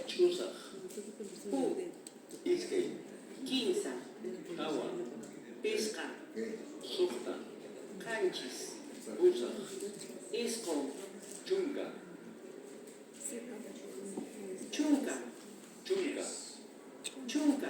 Chusaq, iskay, Quinza, awa, pesca, suqta, canchis, usaq, isco, chunka, chunca, chunka, chunca,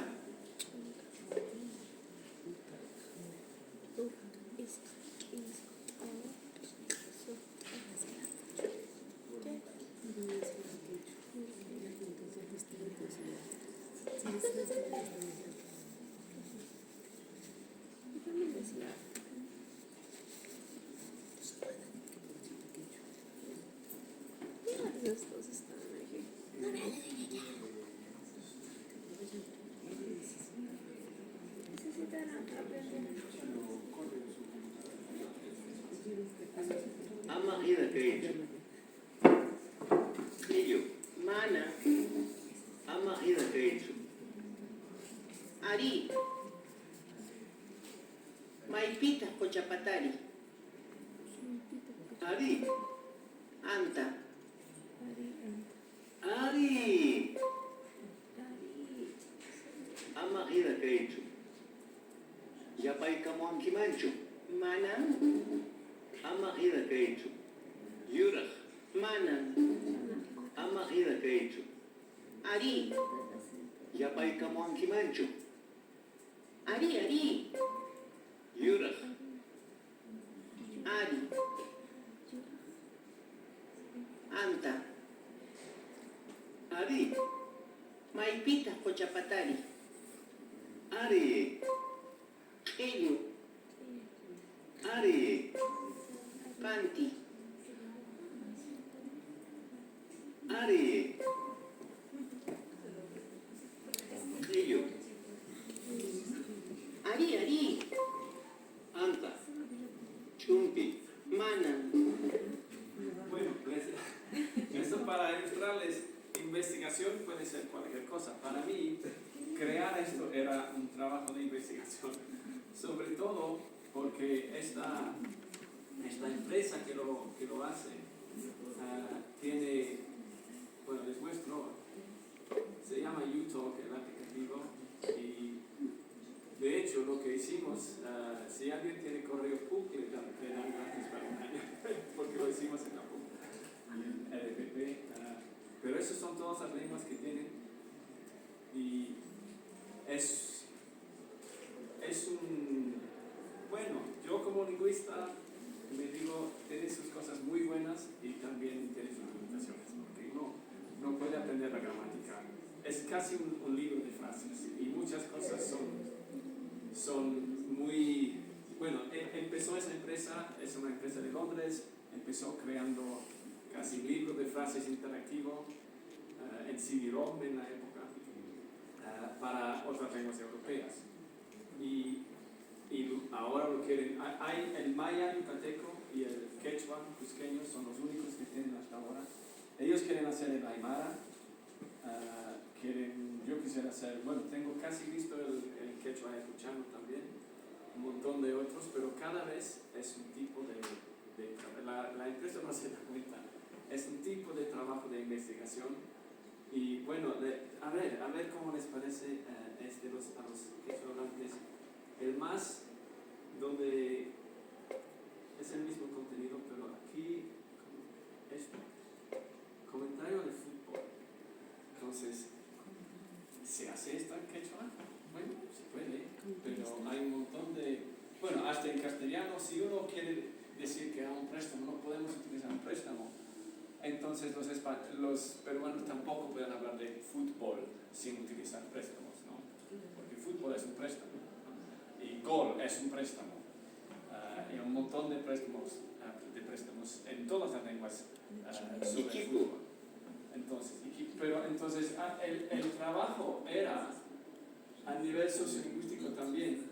ama ida kaitu, Killo, mana, ama ida kaitu, ari, maipita cochapatari, ari, anta, ari, ama ida kaitu, yapay kamuang kimanchu, mana, ama ida kaitu, yuraq, mana, ama ida kaitu, ari, yapay kamuang kimanchu, ari, ari, yuraq, ari, anta, ari, maipita cochapatari, ari, ello, ari, panti, ari, Killo, ari, ari, anta, chumpi, mana, Bueno, pues, eso para ilustrarles, investigación puede ser cualquier cosa. Para mí, crear esto era un trabajo de investigación, sobre todo porque esta empresa que lo hace tiene, bueno, les muestro, se llama U-Talk, el aplicativo, y de hecho lo que hicimos, si alguien tiene correo PUC, le dan gratis para un año, porque lo hicimos en la PUC y en LPP, pero esas son todas las lenguas que tienen, y es un, bueno, yo como lingüista me digo, tiene sus cosas muy buenas y también tiene sus limitaciones, porque uno no puede aprender la gramática. Es casi un libro de frases y muchas cosas son muy, bueno, empezó esa empresa, es una empresa de Londres, empezó creando casi un libro de frases interactivo en CD-ROM en la época para otras lenguas europeas. Y ahora lo quieren, hay el maya yucateco y el quechua cusqueño, son los únicos que tienen hasta ahora. Ellos quieren hacer el aymara, quieren, yo que quisiera hacer, bueno, tengo casi listo el quechua ayacuchano también, un montón de otros, pero cada vez es un tipo la empresa no se da cuenta, es un tipo de trabajo de investigación. Y bueno, a ver cómo les parece a los quechuahablantes. El más, donde es el mismo contenido, pero aquí esto, comentario de fútbol. Entonces, ¿se hace esto en quechua? Bueno, se puede, pero hay un montón de... Bueno, hasta en castellano, si uno quiere decir que a un préstamo no podemos utilizar un préstamo, entonces los peruanos tampoco pueden hablar de fútbol sin utilizar préstamos, ¿no? Porque fútbol es un préstamo, ¿no? Y gol es un préstamo, y un montón de préstamos en todas las lenguas sobre el fútbol. Entonces, el trabajo era a nivel sociolingüístico también,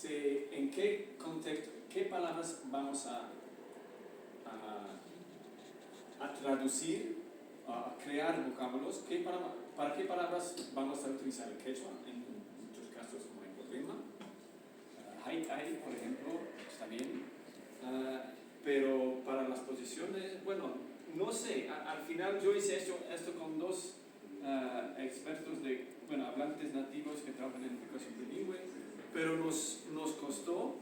en qué contexto, qué palabras vamos a traducir, a crear vocábulos, para qué palabras vamos a utilizar el quechua, en muchos casos como en Cotrima, haikai, por ejemplo, está bien, pero para las posiciones, bueno, no sé, al final yo hice esto con dos expertos hablantes nativos que trabajan en educación bilingüe, pero nos costó,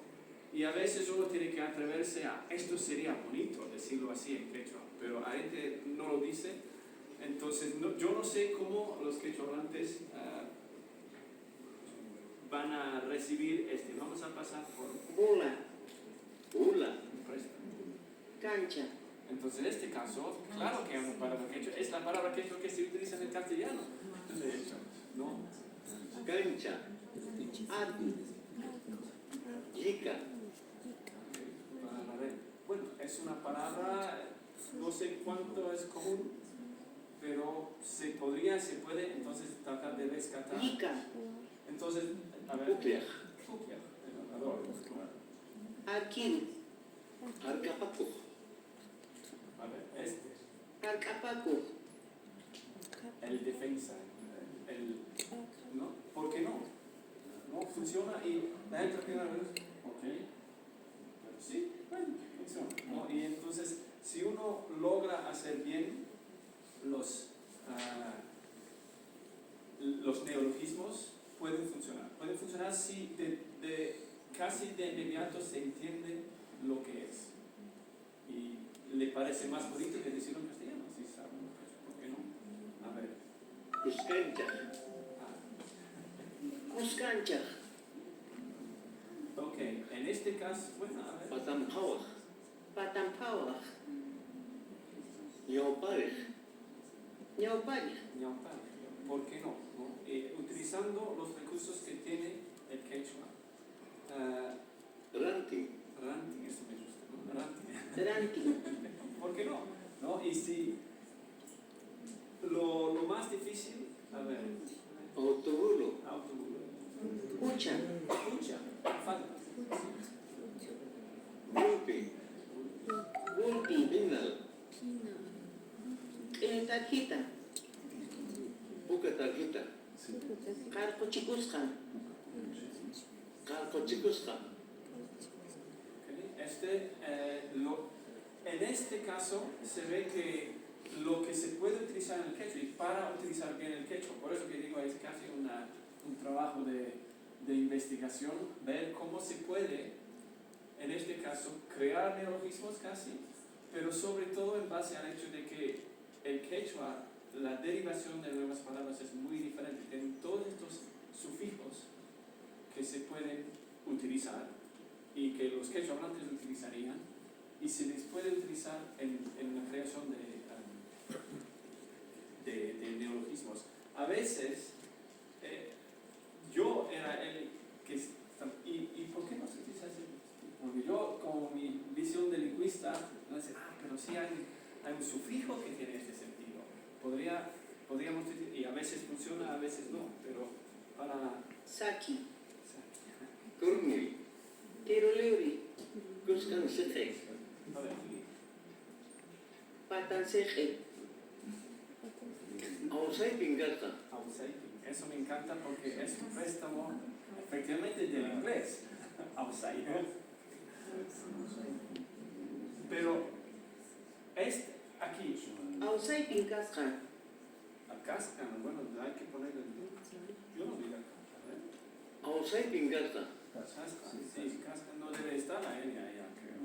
y a veces uno tiene que atreverse esto sería bonito decirlo así en quechua, pero a gente no lo dice. Entonces yo no sé cómo los quechuahablantes van a recibir vamos a pasar por bola, Ula. un préstamo. cancha, Entonces en este caso, claro que hay una palabra quechua, es la palabra quechua que se utiliza en el castellano, de hecho, ¿no? Cancha. adi, Yica. Bueno, es una palabra, no sé cuánto es común, pero se puede entonces tratar de rescatar. yica, Entonces, a ver. Ucleaj. El orador. arquero, Arcapaco. A ver, arcapaco, el defensa, ¿no? ¿Por qué no? No funciona y la gente primera vez, ok, pero sí, bueno, funciona, ¿no? Y entonces, si uno logra hacer bien los neologismos, pueden funcionar si casi de inmediato se entiende lo que es y le parece más bonito que decirlo en castellano, si saben lo que es, ¿por qué no? A ver. Cuscancha. cuscancha, Ok, en este caso, bueno, a ver. Patampawaj. patampawaj, Ñauparej. ñaupari, Ñaupa, ¿por qué no? Utilizando los recursos que tiene el quechua. Ranting. Ranting, eso me gusta, ¿no? Ranting. ranti, ¿Por qué no? ¿No? Y si lo más difícil, a ver, Autobulo. autobulo. cucha, Escucha, falta. Gulpi. gulpi, Pinal. tarjeta, Puca tarjeta. carcochicusca, Calcochicusca. Okay. En este caso se ve que lo que se puede utilizar en el quechua y para utilizar bien el quechua, por eso que digo es casi un trabajo de investigación, ver cómo se puede, en este caso, crear neologismos casi, pero sobre todo en base al hecho de que el quechua, la derivación de nuevas palabras es muy diferente, tienen todos estos sufijos que se pueden utilizar y que los quechuahablantes utilizarían y se les puede utilizar en la creación de neologismos. A veces yo era el que... ¿Y por qué no se utiliza ese? Porque yo, como mi visión de lingüista, no sé, pero sí hay un sufijo que tiene este sentido. Podríamos decir, y a veces funciona, a veces no, pero para... saki, Kurnil. teroleuri, Cuscanceje. A ver, patanceje, Ahora Ausai pingata. Ausaiting. Eso me encanta porque es un préstamo efectivamente del inglés. Ausai. Pero aquí, Ausai pinkasqa. cascan, bueno, hay que ponerle. Yo no digo acá. Ausai pingata. Sí, cascan no debe estar la N allá, creo.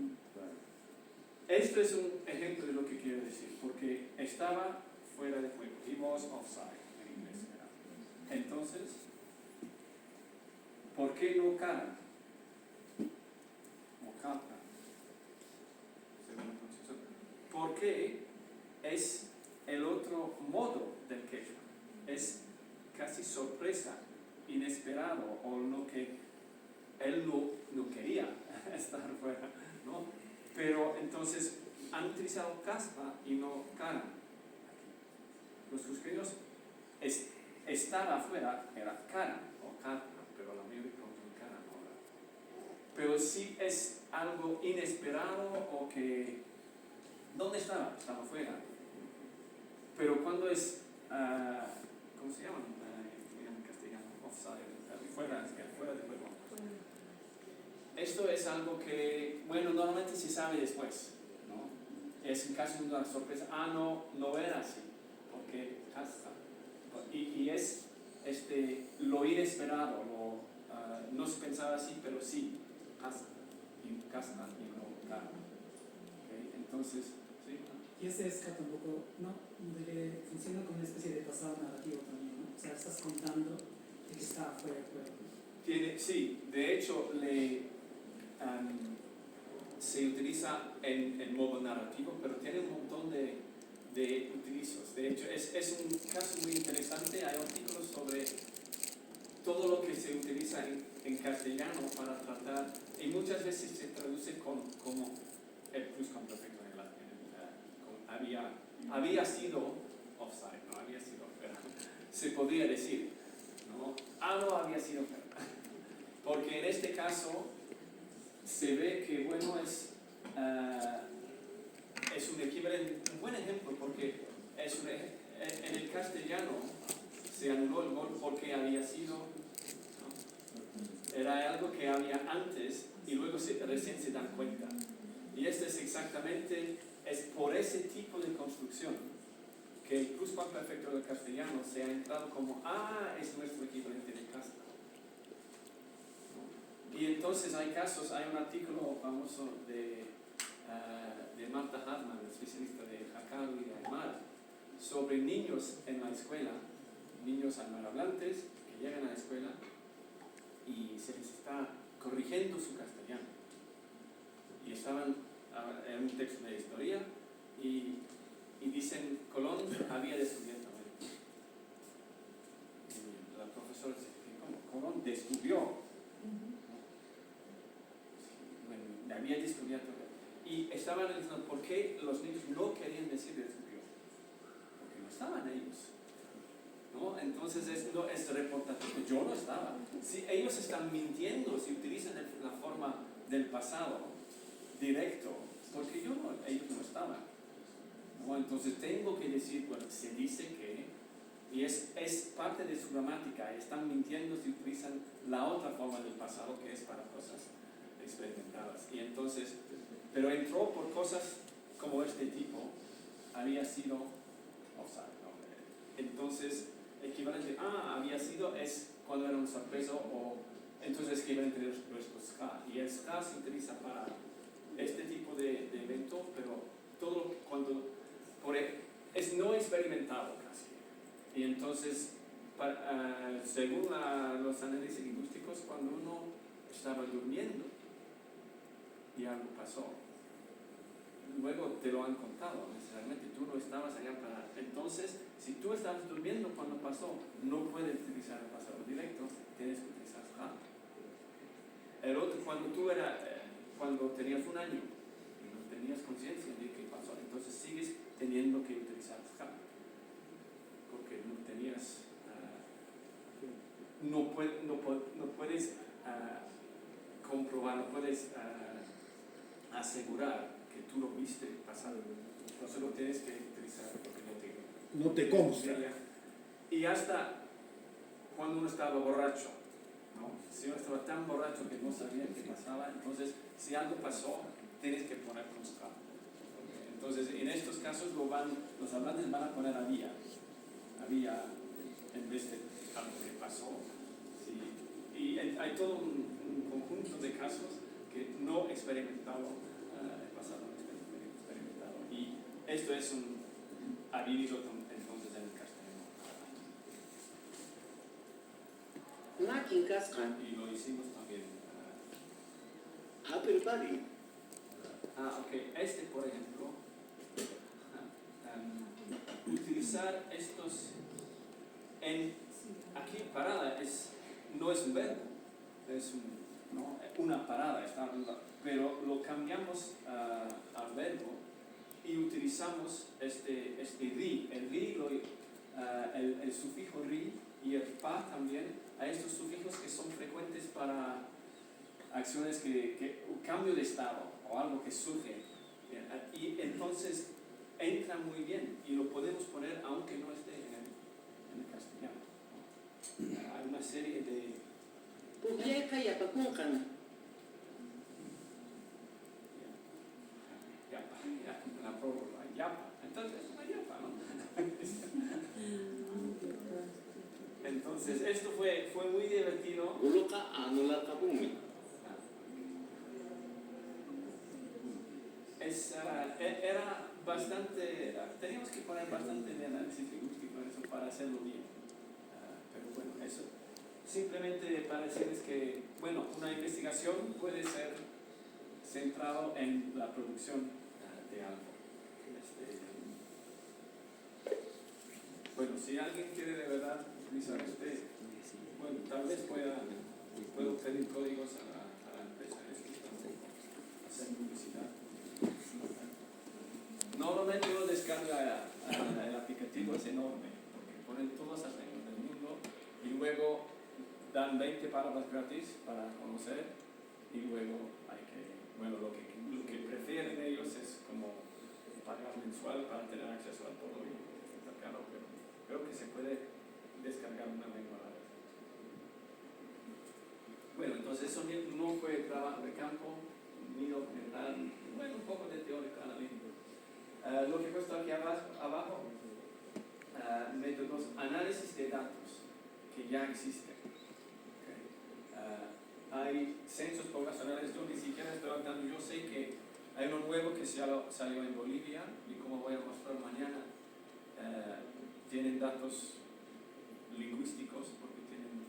Esto es un ejemplo de lo que quiero decir, porque estaba fuera de juego. He was offside en inglés. Entonces, ¿por qué no cara? O capa. Según la pronunciación. ¿Por qué es el otro modo del quechua? Es casi sorpresa, inesperado, o lo que él no quería estar fuera, ¿no? Pero entonces han utilizado caspa y no cara. Los cusqueños estar afuera era cara o carpa, pero la mayoría con cara ahora. Pero si es algo inesperado o que ¿dónde estaba? Estaba afuera. Pero cuando es ¿cómo se llama? En castellano, offside, fuera de juego. Esto es algo que, bueno, normalmente se sabe después, ¿no? Es casi una sorpresa. No era así, porque casca. Y es lo inesperado, no se pensaba así, pero sí, casca y no cara. ¿Okay? Entonces, sí. Y ese escape un poco, ¿no? Funciona como una especie de pasado narrativo también, ¿no? O sea, estás contando de que está fuera de juego. Sí, de hecho, se utiliza en modo narrativo, pero tiene un montón de utilizos. De hecho, es un caso muy interesante. Hay artículos sobre todo lo que se utiliza en castellano para tratar, y muchas veces se traduce como el pluscuamperfecto había sido offside, no había sido fuera. Se podría decir, ¿no? No había sido fuera. Porque en este caso se ve que, bueno, es un equivalente, un buen ejemplo, porque en el castellano se anuló el gol porque había sido, ¿no? Era algo que había antes y luego recién se dan cuenta. Y esto es exactamente, es por ese tipo de construcción que el pluscuamperfecto del castellano se ha entrado como, es nuestro equivalente de casta. Y entonces hay un artículo famoso de Marta Hartmann, especialista de Hakao y de Aymara, sobre niños en la escuela, niños aymarohablantes que llegan a la escuela y se les está corrigiendo su castellano. Y en un texto de historia y dicen, Colón había descubierto América. Y la profesora dice, ¿cómo? Colón descubrió. Había descubierto. Y estaban analizando por qué los niños no querían decir descubrió. Porque no estaban ellos, ¿no? Entonces no es reportativo. Yo no estaba. Si ellos están mintiendo, si utilizan la forma del pasado directo, porque ellos no estaban, ¿no? Entonces tengo que decir, bueno, se dice que, y es parte de su gramática, están mintiendo si utilizan la otra forma del pasado que es para cosas experimentadas. Y entonces, pero entró por cosas como este tipo, había sido offside, ¿no? Entonces, equivalente, había sido es cuando era un sorpreso, o entonces equivalente de nuestro ska. Y el ska se utiliza para este tipo de evento, pero todo cuando es no experimentado casi. Y entonces, según los análisis lingüísticos, cuando uno estaba durmiendo y algo pasó, luego te lo han contado, necesariamente tú no estabas allá para. Entonces, si tú estabas durmiendo cuando pasó, no puedes utilizar el pasado directo, tienes que utilizar ska. El otro, cuando tenías un año y no tenías conciencia de qué pasó, entonces sigues teniendo que utilizar ska, porque no tenías, no puedes comprobar, no puedes asegurar que tú lo viste pasar, entonces lo tienes que utilizar porque No te consta. y hasta cuando uno estaba borracho, ¿no? Si uno estaba tan borracho que no sabía qué pasaba, entonces si algo pasó, tienes que poner constante. Entonces en estos casos los hablantes van a poner había en vez de algo que pasó. Sí. Y hay todo un conjunto de casos que no he experimentado, he pasado no he experimentado. Y esto es un habido entonces en el castellano. Lakin kasqan. Y lo hicimos también. Everybody. Ok, este por ejemplo, utilizar estos aquí parada no es un verbo, es una parada, pero lo cambiamos al verbo y utilizamos este ri, el sufijo ri y el pa también, a estos sufijos que son frecuentes para acciones un cambio de estado o algo que surge, y entonces entra muy bien y lo podemos poner aunque no esté en el castellano. Hay una serie de Pugyeka yapakunkan. yapa, la prórroga, yapa, entonces es una yapa, ¿no? Entonces esto fue muy divertido. Uloka anular kabumi. Era bastante, teníamos que poner bastante de análisis lingüístico en eso para hacerlo bien. Pero bueno, eso. Simplemente para decirles que, bueno, una investigación puede ser centrado en la producción de algo. Bueno, si alguien quiere de verdad utilizar bueno, tal vez puedo pedir códigos a la empresa hacer publicidad. Normalmente uno descarga el aplicativo, es enorme, porque ponen todas las lenguas del mundo y luego dan 20 palabras gratis para conocer y luego hay que, bueno, lo que prefieren ellos es como pagar mensual para tener acceso a todo y está caro, pero creo que se puede descargar una lengua a la vez. Bueno, entonces eso no fue trabajo de campo, ni documental, bueno, un poco de teórico analítico. Lo que he puesto aquí abajo, métodos, análisis de datos que ya existen. Okay. Hay censos poblacionales, yo ni siquiera estoy hablando, yo sé que hay uno nuevo que salió en Bolivia y como voy a mostrar mañana, tienen datos lingüísticos porque tienen,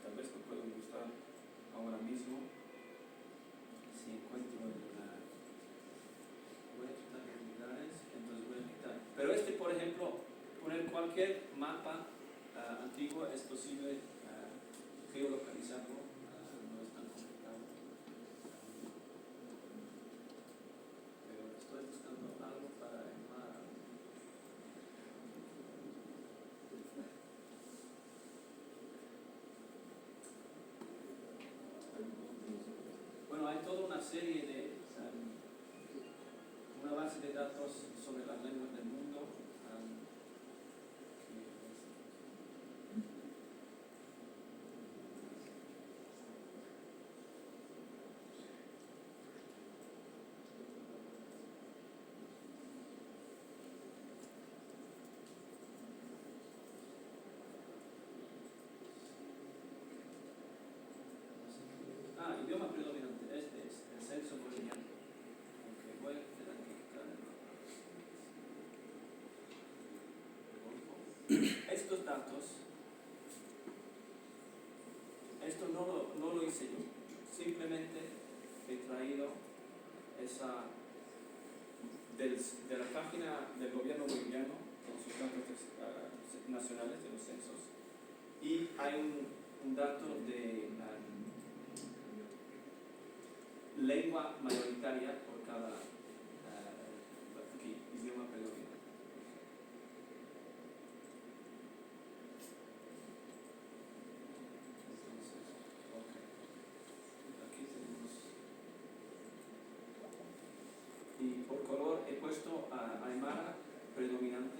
tal vez lo puedo mostrar ahora mismo, si encuentro voy a quitar los lugares, entonces voy a quitar. Pero por ejemplo, poner cualquier mapa antiguo es posible geolocalizarlo, no es tan complicado. Pero estoy buscando algo para Aymara. Bueno, hay toda una serie de una base de datos sobre las lenguas del mundo. Idioma predominante, este es el censo boliviano. Okay, voy a tener que quitar el mapa. Estos datos, esto no lo hice yo, simplemente he traído esa de la página del gobierno boliviano con sus datos nacionales de los censos, y hay un dato de lengua mayoritaria por cada idioma predominante. Entonces, aquí tenemos, y por color he puesto a Aymara predominante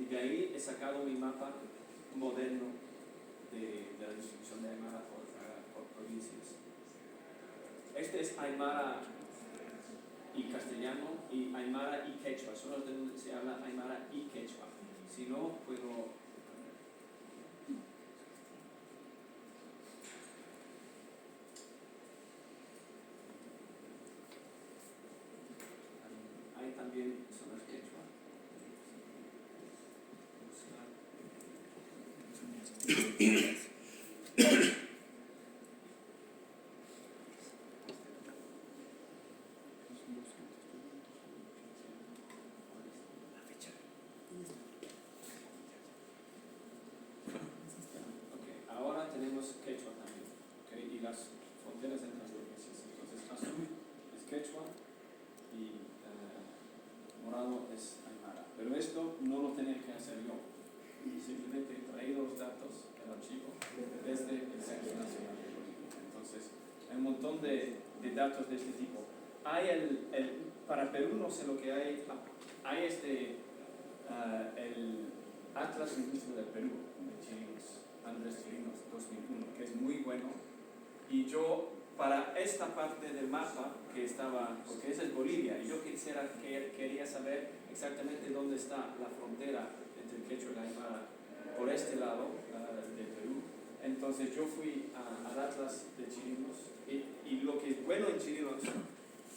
y de ahí he sacado mi mapa moderno de la distribución de Aymara por provincias. Este es Aymara y castellano y Aymara y quechua, solo de donde se habla Aymara y quechua. Si no, puedo... Ahí también son las quechua. Ahora tenemos quechua también, y las fronteras entre las provincias. Entonces, azul es quechua y morado es aymara. Pero esto no lo tenía que hacer yo. Simplemente he traído los datos del archivo desde el Centro Nacional de Bolivia. Entonces, hay un montón de datos de este tipo. Hay para Perú no sé lo que hay el Atlas Lingüístico del Perú, de Chirinos, Andrés Chirinos, 2001, que es muy bueno. Y yo, para esta parte del mapa que estaba, porque esa es Bolivia, y yo quería saber exactamente dónde está la frontera entre el quechua y la aymara por este lado de Perú. Entonces yo fui al Atlas de Chirinos, y lo que es bueno en Chirinos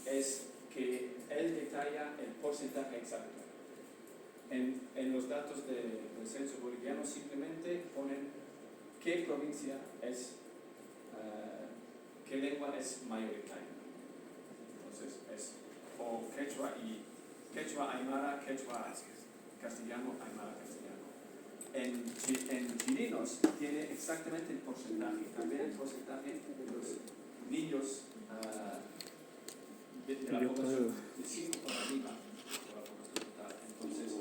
es que él detalla el porcentaje exacto. En los datos del censo boliviano simplemente ponen qué provincia es, qué lengua es mayoritaria. Entonces es o quechua aymara, quechua castellano, aymara castellano. En Chirinos tiene exactamente el porcentaje, también el porcentaje de los niños de la población de 5 para arriba. Entonces,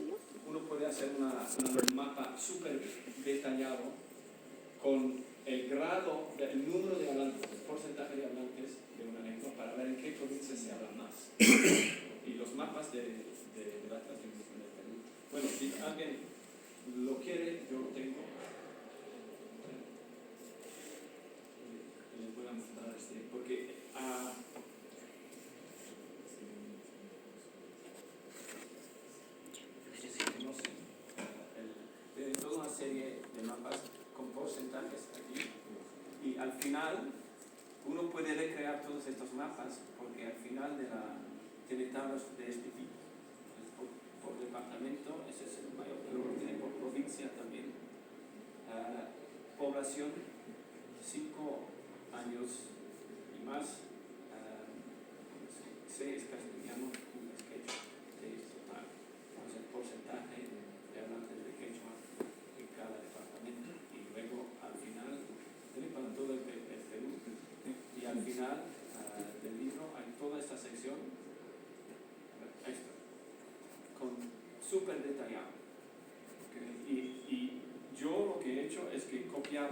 uno puede hacer un mapa súper detallado con el grado, el número de hablantes, el porcentaje de hablantes de una lengua para ver en qué provincia se habla más. Y los mapas del Atlas Lingüístico del Perú. Bueno, si alguien lo quiere, yo lo tengo. Les voy a mostrar porque toda una serie de mapas con porcentajes aquí, y al final uno puede recrear todos estos mapas porque al final tiene tablas de este tipo. Por departamento, ese es el mayor, pero lo tiene por provincia también. Población, 5 años y más. 6 castellano, 1 es quechua, 6 total. Entonces, el porcentaje de hablantes de quechua en cada departamento. Y luego, al final, tiene para todo el Perú. Y al final del libro hay toda esta sección, súper detallado. ¿Okay? Y yo lo que he hecho es que he copiado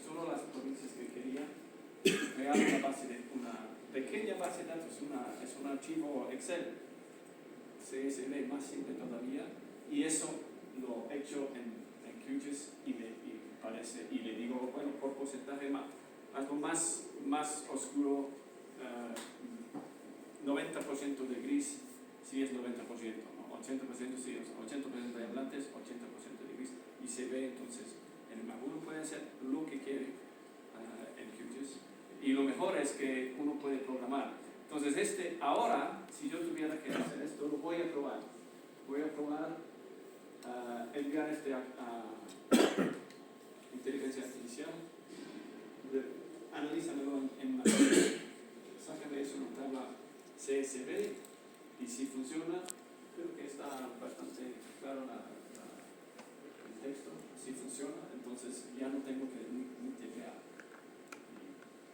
solo las provincias que quería, crear una pequeña base de datos, es un archivo Excel, CSV más simple todavía, y eso lo he hecho en QGIS y le digo, bueno, por porcentaje algo más oscuro, 90% de gris, sí es 90%, ¿no? 80% sí, 80% de hablantes, 80% de gris, y se ve entonces en el mapa. Uno puede hacer lo que quiere en QGIS, y lo mejor es que uno puede programar. Entonces ahora, si yo tuviera que hacer esto, lo voy a probar. Voy a probar enviar a inteligencia artificial, analízamelo en una sácame eso en una tabla CSV, y si funciona, creo que está bastante claro el texto. Si funciona, entonces ya no tengo que ni teclear.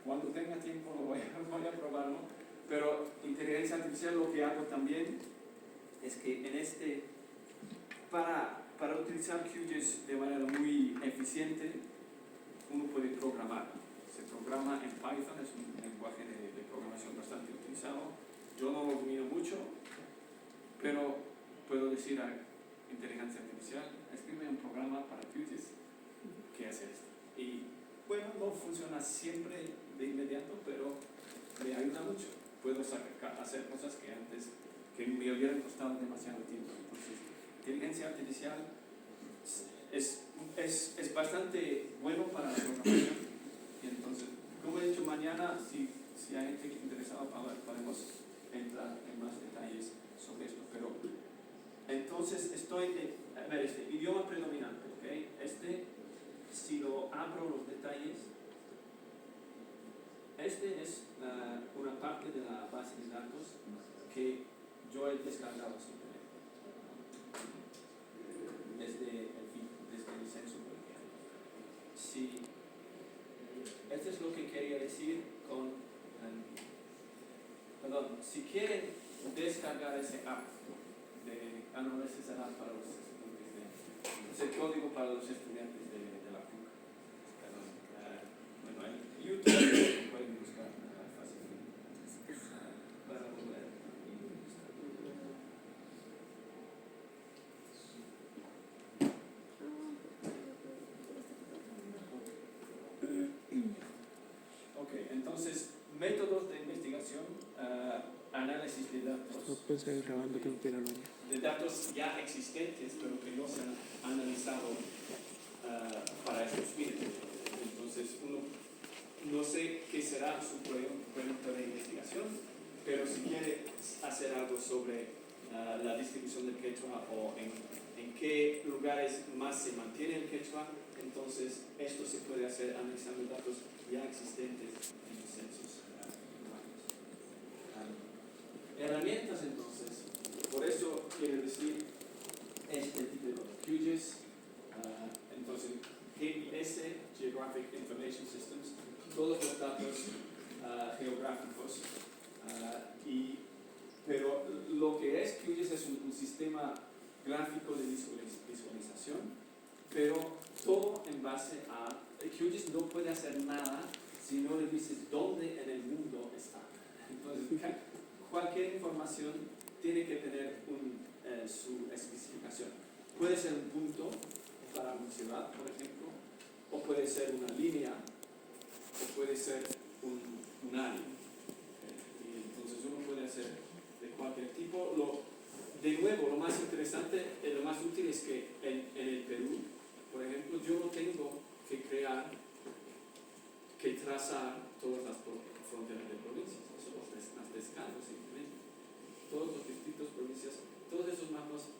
Cuando tenga tiempo voy a probarlo, pero inteligencia artificial lo que hago también es que para utilizar QGIS de manera muy eficiente, uno puede programar. Se programa en Python, es un lenguaje de programación bastante utilizado. Yo no lo domino mucho, pero puedo decir a inteligencia artificial para QGIS que hacer esto. Y bueno, no funciona siempre de inmediato, pero me ayuda mucho. Puedo hacer cosas que antes que me hubieran costado demasiado tiempo. Entonces, inteligencia artificial es bastante bueno para la programación. Y entonces, como he dicho, mañana, si hay gente interesada, podemos entrar en más detalles sobre esto. Pero entonces a ver, este idioma predominante, ¿ok? Si lo abro los detalles, este es una parte de la base de datos que yo he descargado simplemente desde el censo. Si esto es lo que quería decir con perdón, si quieren descargar ese app no, ese será para los estudiantes es el código para los estudiantes de la PUC. Perdón, bueno, en YouTube pueden buscar fácilmente para poder ok, entonces métodos de investigación, análisis de datos. No puedes seguir grabando, tengo que ir al baño. De datos ya existentes, pero que no se han analizado para estos fines. Entonces, uno no sé qué será su proyecto de investigación, pero si quiere hacer algo sobre la distribución del quechua o en qué lugares más se mantiene el quechua, entonces esto se puede hacer analizando datos ya existentes en los censos urbanos. Herramientas, entonces, por eso quiere decir este título, QGIS, entonces GIS, Geographic Information Systems, todos los datos geográficos, pero lo que es QGIS es un sistema gráfico de visualización, pero todo en base a QGIS no puede hacer nada si no le dices dónde en el mundo está. Entonces, cualquier información tiene que tener su especificación. Puede ser un punto para una ciudad, por ejemplo, o puede ser una línea, o puede ser un área. Y entonces uno puede hacer de cualquier tipo. De nuevo, lo más interesante y lo más útil es que en el Perú, por ejemplo, yo no tengo que trazar todas las fronteras de provincias, eso las descargo simplemente. Todos los distritos, provincias, todos esos mapas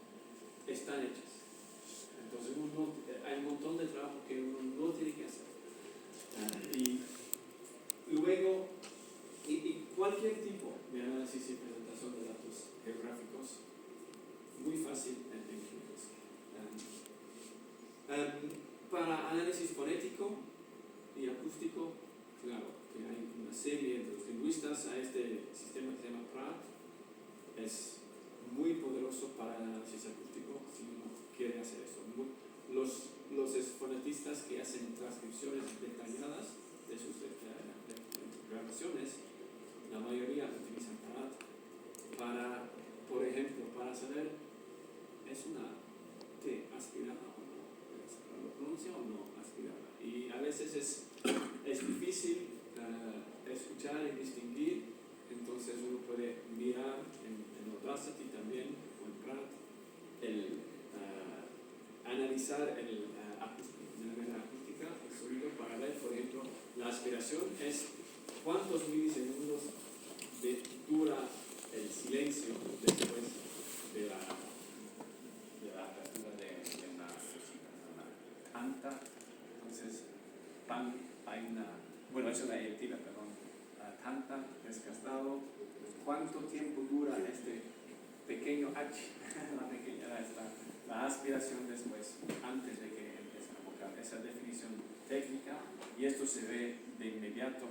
están hechos. Entonces hay un montón de trabajo que uno no tiene que hacer. Y luego, cualquier tipo de análisis y presentación de datos geográficos, muy fácil en QGIS. Para análisis fonético y acústico, claro, que hay una serie de los lingüistas a este sistema que se llama PRAT. Es muy poderoso para el análisis acústico si uno quiere hacer eso. Los fonetistas que hacen transcripciones detalladas de sus grabaciones, la mayoría utilizan PRAT para, por ejemplo, para saber es una T aspirada o no, lo pronuncia o no aspirada. Y a veces es difícil escuchar y distinguir, entonces uno puede mirar en Audacity también, o en PRAT, analizar de manera acústica el sonido para ver, por ejemplo, la aspiración es cuántos milisegundos dura el silencio después de la apertura de una anta. Entonces, es una electiva, perdón, tanta, desgastado. ¿Cuánto tiempo dura este pequeño H, la aspiración después, antes de que empiece a vocal? Esa definición técnica, y esto se ve de inmediato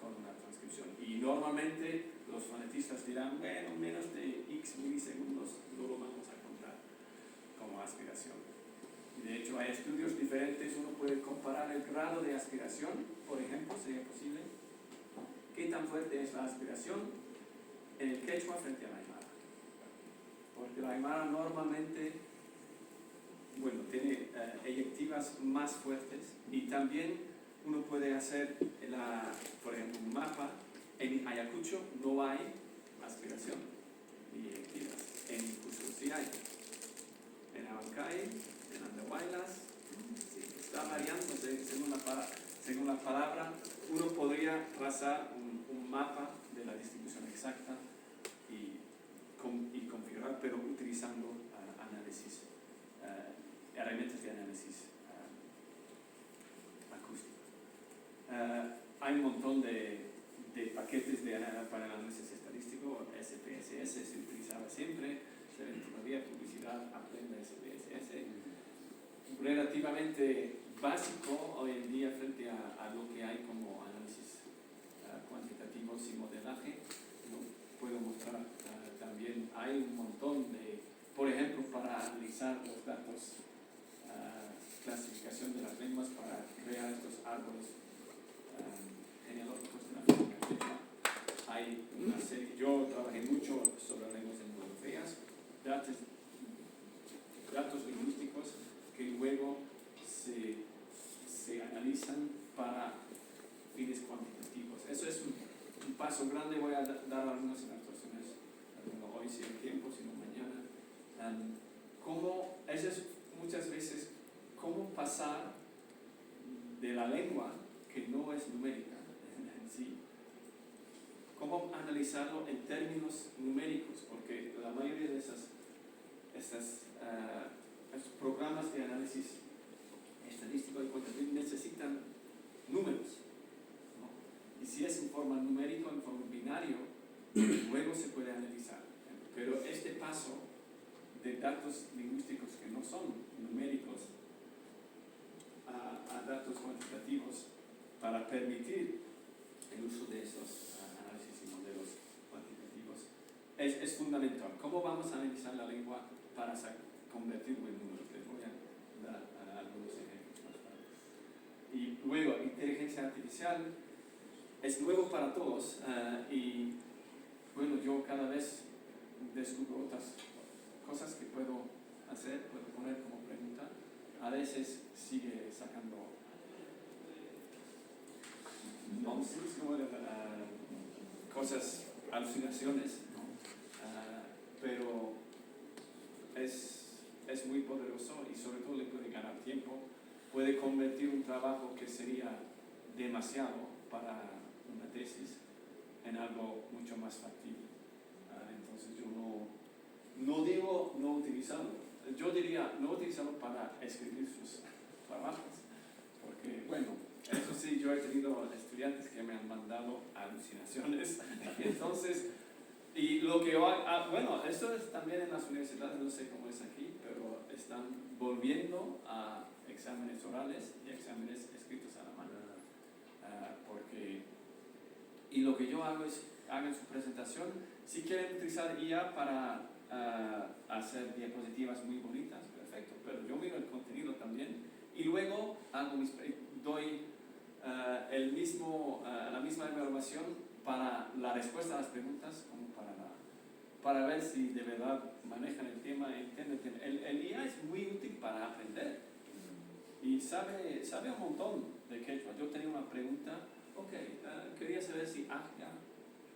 con una transcripción. Y normalmente los fonetistas dirán, bueno, menos de X milisegundos no lo vamos a contar como aspiración. Y de hecho hay estudios diferentes, uno puede comparar el grado de aspiración, por ejemplo, sería posible. ¿Qué tan fuerte es la aspiración en el quechua frente a la aymara? Porque la aymara normalmente, tiene eyectivas más fuertes, y también uno puede hacer, por ejemplo, un mapa. En Ayacucho no hay aspiración ni eyectivas, en Cusco sí hay. En Abancay, en Andahuaylas, sí, está variando según la palabra. Uno podría trazar un mapa de la distribución exacta y configurar, pero utilizando análisis, herramientas de análisis acústico. Hay un montón de paquetes para el análisis estadístico. SPSS se utilizaba siempre, se ve todavía publicidad, aprende SPSS. Relativamente básico hoy en día frente a lo que hay como análisis cuantitativos y modelaje. Puedo mostrar también, hay un montón de, por ejemplo, para analizar los datos, clasificación de las lenguas, para crear estos árboles genealógicos de la lengua quechua. Hay una serie, yo trabajé mucho sobre lenguas indoeuropeas, datos lingüísticos que luego se analizan para fines cuantitativos. Eso es un paso grande. Voy a dar algunas ilustraciones, no hoy si hay tiempo, sino mañana. Eso es muchas veces cómo pasar de la lengua que no es numérica en sí, cómo analizarlo en términos numéricos, porque la mayoría de estos programas de análisis estadístico y cuantitativo necesitan números, ¿no? Y si es en forma numérica, en forma binario, luego se puede analizar. Pero este paso de datos lingüísticos que no son numéricos a datos cuantitativos para permitir el uso de esos análisis y modelos cuantitativos es fundamental. ¿Cómo vamos a analizar la lengua para convertirlo en números? Les voy a dar algunos ejemplos más tarde. Y luego, inteligencia artificial es nuevo para todos, y bueno, yo cada vez descubro otras cosas que puedo hacer, puedo poner como pregunta. A veces sigue sacando nonsense, como cosas, alucinaciones, ¿no? Pero es muy poderoso y sobre todo le puede ganar tiempo, puede convertir un trabajo que sería demasiado para una tesis en algo mucho más factible. Entonces yo no digo no utilizarlo, yo diría no utilizarlo para escribir sus trabajos, porque bueno, eso sí, yo he tenido estudiantes que me han mandado alucinaciones. Entonces, y lo que yo hago, bueno, esto es también en las universidades, no sé cómo es aquí, pero están volviendo a exámenes orales y exámenes escritos a la mano. Y lo que yo hago es, hagan su presentación. Si quieren utilizar IA para hacer diapositivas muy bonitas, perfecto, pero yo miro el contenido también y luego doy la misma evaluación para la respuesta a las preguntas como para ver si de verdad manejan el tema, entienden. El IA es muy útil para aprender y sabe un montón de quechua. Yo tenía una pregunta, quería saber si Aglia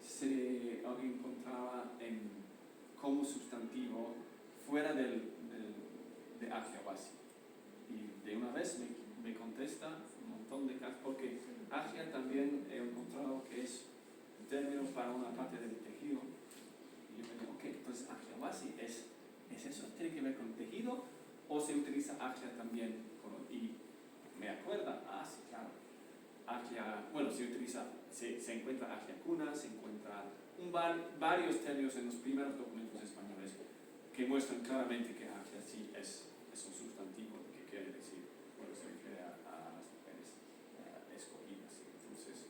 se encontraba como sustantivo fuera de Aglia-Wasi. Y de una vez me contesta un montón de casos, porque Aglia también he encontrado que es un término para una parte del tejido. Y yo me digo, entonces Aglia-Wasi ¿es eso? ¿Tiene que ver con el tejido? ¿O se utiliza Aglia también? Y me acuerda, sí, claro. Aglia, bueno, se encuentra Aglia cuna, se encuentra varios términos en los primeros documentos españoles que muestran claramente que Aglia sí es un sustantivo, que quiere decir, bueno, se refiere a las mujeres escogidas. Entonces,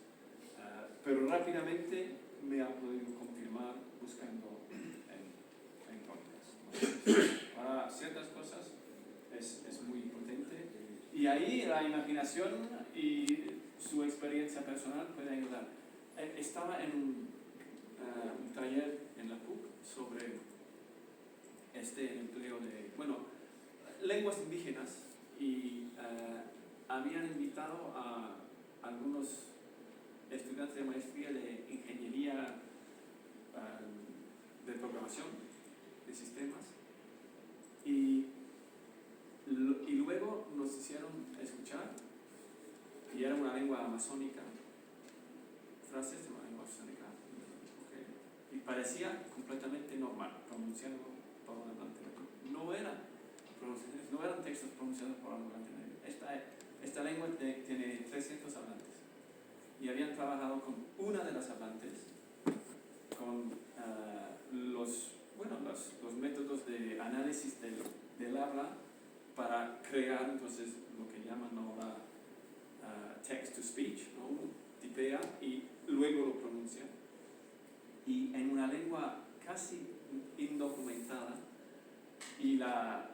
pero rápidamente me ha podido confirmar buscando en Context, ¿no? Para ciertas cosas es muy potente, y ahí la imaginación y su experiencia personal puede ayudar. Estaba en un taller en la PUC sobre empleo de, lenguas indígenas y habían invitado a algunos estudiantes de maestría de ingeniería de programación de sistemas y luego nos hicieron escuchar, y era una lengua amazónica, frases de una lengua amazónica, okay, y parecía completamente normal, pronunciado por un hablante. No eran textos pronunciados por un hablante. Esta lengua tiene 300 hablantes y habían trabajado con una de las hablantes, con los métodos de análisis del habla para crear entonces lo que llaman ahora text to speech, ¿no? Uno tipea y luego lo pronuncia, y en una lengua casi indocumentada, y la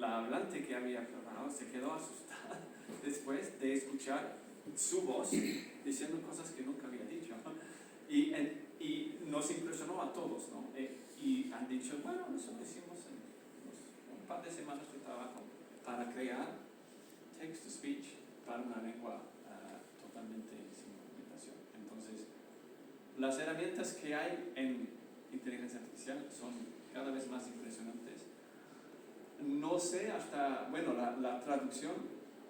hablante que había trabajado se quedó asustada después de escuchar su voz diciendo cosas que nunca había dicho, y nos impresionó a todos, ¿no? Y han dicho, bueno, eso lo hicimos en un par de semanas de trabajo para crear text to speech para una lengua totalmente sin documentación. Entonces, las herramientas que hay en inteligencia artificial son cada vez más impresionantes. No sé hasta, bueno, la traducción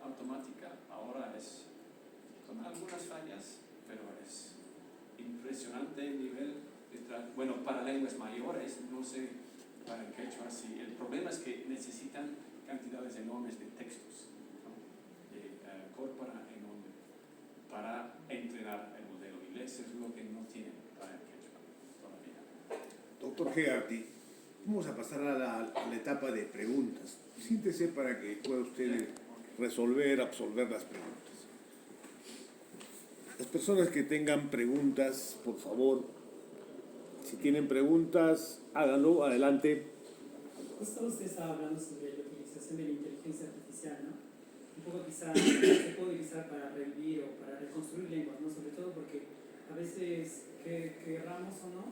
automática ahora es con algunas fallas, pero es impresionante el nivel de bueno, para lenguas mayores, no sé, para el quechua sí. El problema es que necesitan cantidades enormes de textos, ¿no? De corpora enorme para entrenar el modelo, y eso es lo que no tienen para el quechua todavía. Doctor Hegarty, vamos a pasar a la etapa de preguntas. Siéntese para que pueda usted resolver, absolver las preguntas. Las personas que tengan preguntas, por favor, si tienen preguntas, háganlo, adelante. Justo usted estaba hablando sobre la utilización de la inteligencia artificial, ¿no? Un poco quizá se puede utilizar para revivir o para reconstruir lenguas, ¿no? Sobre todo porque a veces, querramos o no,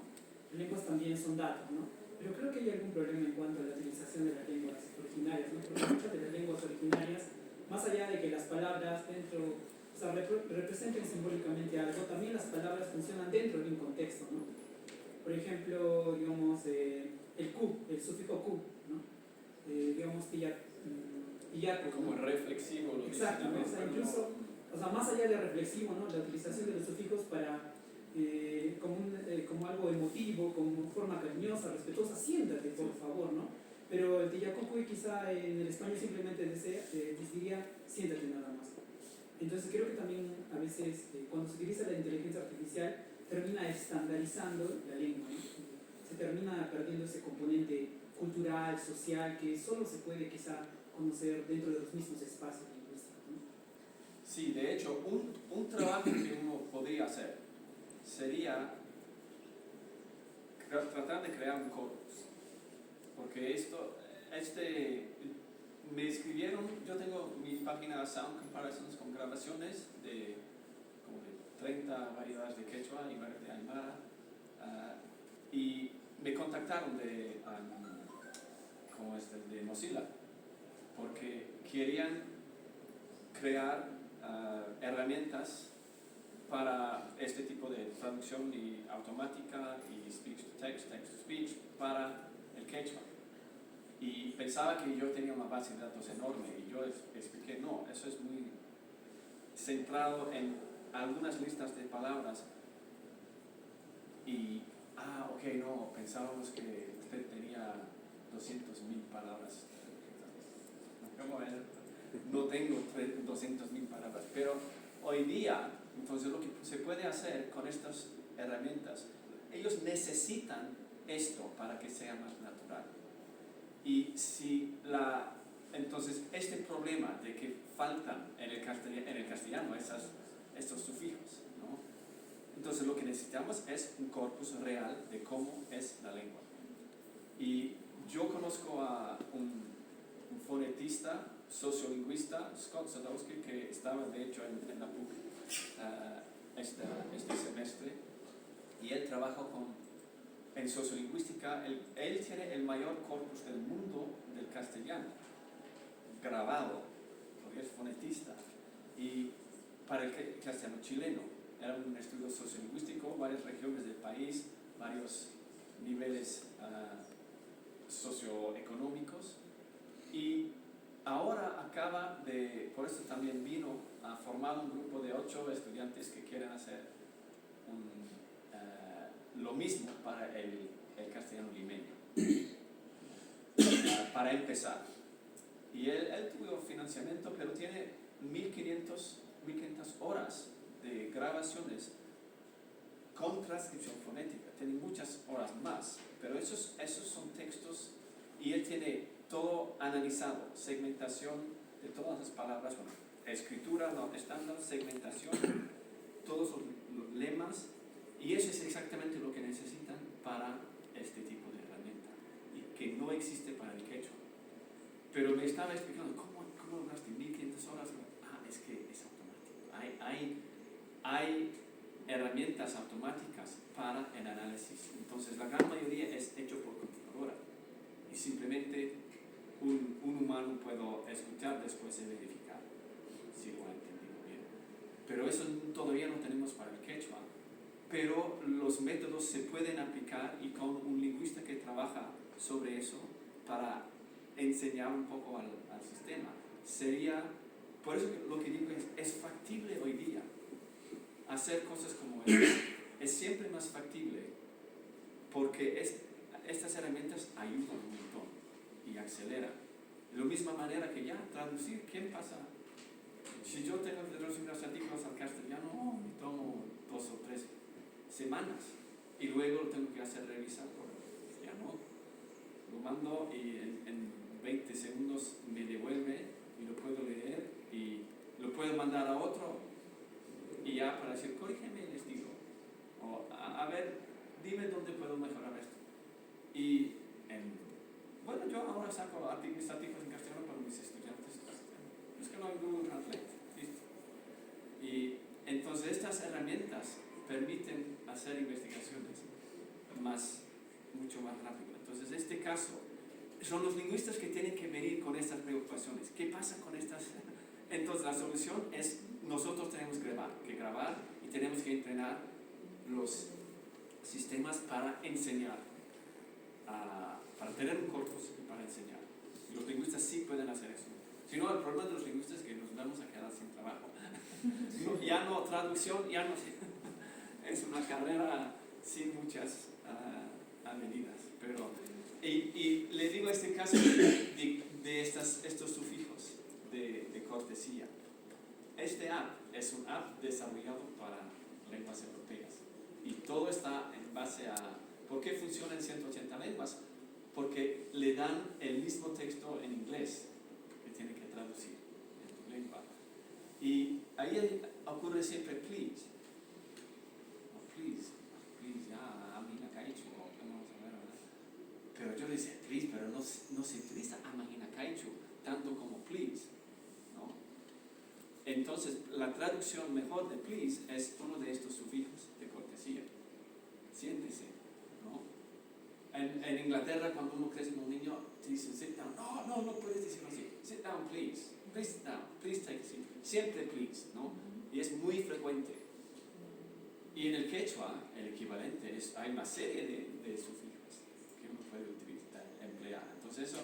lenguas también son datos, ¿no? Pero creo que hay algún problema en cuanto a la utilización de las lenguas originarias, ¿no? Porque muchas de las lenguas originarias, más allá de que las palabras dentro, o sea, representen simbólicamente algo, también las palabras funcionan dentro de un contexto, ¿no? Por ejemplo, digamos, el Q, el sufijo Q, ¿no? Digamos, tillaco, Como ¿no? reflexivo, lo Exacto, ¿no? O sea, incluso, o sea, más allá de reflexivo, ¿no? La utilización de los sufijos para, como algo emotivo, como forma cariñosa, respetuosa, siéntate, por favor, ¿no? Pero el tillacocuy quizá en el español simplemente diría, siéntate nada más. Entonces creo que también a veces cuando se utiliza la inteligencia artificial termina estandarizando la lengua, ¿no? Se termina perdiendo ese componente cultural, social, que solo se puede quizá conocer dentro de los mismos espacios lingüísticos, ¿no? Sí, de hecho, un trabajo que uno podría hacer sería tratar de crear un corpus, porque me escribieron, yo tengo mi página Sound Comparisons con grabaciones de como de 30 variedades de quechua y varias de aymara, y me contactaron de Mozilla, porque querían crear herramientas para este tipo de traducción y automática y speech to text, text to speech para el quechua. Y pensaba que yo tenía una base de datos enorme, y yo expliqué, no, eso es muy centrado en algunas listas de palabras. Y, ok, no, pensábamos que usted tenía 200.000 palabras. No tengo 200.000 palabras, pero hoy día, entonces lo que se puede hacer con estas herramientas, ellos necesitan esto para que sea más natural. Y si entonces este problema de que faltan en el castellano estos sufijos, ¿no? Entonces lo que necesitamos es un corpus real de cómo es la lengua. Y yo conozco a un fonetista, sociolingüista, Scott Sadowski, que estaba de hecho en la PUC este semestre, y él trabajó en sociolingüística. Él tiene el mayor corpus del mundo del castellano grabado fonetista. Y para el castellano chileno era un estudio sociolingüístico, varias regiones del país, varios niveles socioeconómicos. Y ahora acaba de, por eso también vino a formar un grupo de 8 estudiantes que quieren hacer lo mismo para el castellano limeño, para empezar. Y él tuvo financiamiento, pero tiene 1500 horas de grabaciones con transcripción fonética. Tiene muchas horas más, pero esos son textos, y él tiene todo analizado, segmentación de todas las palabras, bueno, escritura no estándar, segmentación, todos los lemas, y eso es exactamente lo que necesitan para este tipo de herramienta, y que no existe para el quechua. Pero me estaba explicando, ¿cómo lograste 1500 horas? Es que es automático. Hay herramientas automáticas para el análisis. Entonces, la gran mayoría es hecho por computadora. Y simplemente un humano puede escuchar después de verificar si lo ha entendido bien. Pero eso todavía no tenemos para el quechua. Pero los métodos se pueden aplicar, y con un lingüista que trabaja sobre eso para enseñar un poco al sistema. Por eso lo que digo es factible hoy día hacer cosas como estas. Es siempre más factible porque estas herramientas ayudan un montón y aceleran. De la misma manera que ya traducir, ¿quién pasa? Si yo tengo que traducir los artículos al castellano, me tomo 2 o 3 semanas y luego lo tengo que hacer revisar. Ya no. Lo mando y en 20 segundos me devuelve y lo puedo leer y lo puedo mandar a otro y ya para decir, corrígeme, les digo, o a ver, dime dónde puedo mejorar esto. Y bueno, yo ahora saco mis artículos en castellano para mis estudiantes. Es que no hay Google Translate, ¿listo? Y entonces estas herramientas permiten hacer investigaciones mucho más rápido. Entonces, este caso son los lingüistas que tienen que venir con estas preocupaciones. ¿Qué pasa con estas? Entonces, la solución es, nosotros tenemos que grabar y tenemos que entrenar los sistemas para enseñar, para tener un corpus y para enseñar. Y los lingüistas sí pueden hacer eso. Si no, el problema de los lingüistas es que nos vamos a quedar sin trabajo. Ya no, traducción, ya no sé. Es una carrera sin muchas avenidas. Pero, y le digo este caso de estos sufijos de cortesía. Este app es un app desarrollado para lenguas europeas. Y todo está en base a... ¿Por qué funciona en 180 lenguas? Porque le dan el mismo texto en inglés que tiene que traducir en tu lengua. Y ahí ocurre siempre please. Please, ya, amina caichu, vamos a ver, ¿verdad? Pero yo le decía please, pero no se utiliza amina caichu tanto como please, ¿no? Entonces, la traducción mejor de please es uno de estos sufijos de cortesía. Siéntese, ¿no? En Inglaterra, cuando uno crece como un niño, te dicen sit down. No puedes decirlo así. Sit down, please. Please sit down. Please take a seat. Siempre please, ¿no? Y es muy frecuente. Y en el quechua, el equivalente es, hay una serie de sufijos que uno puede emplear. Entonces eso,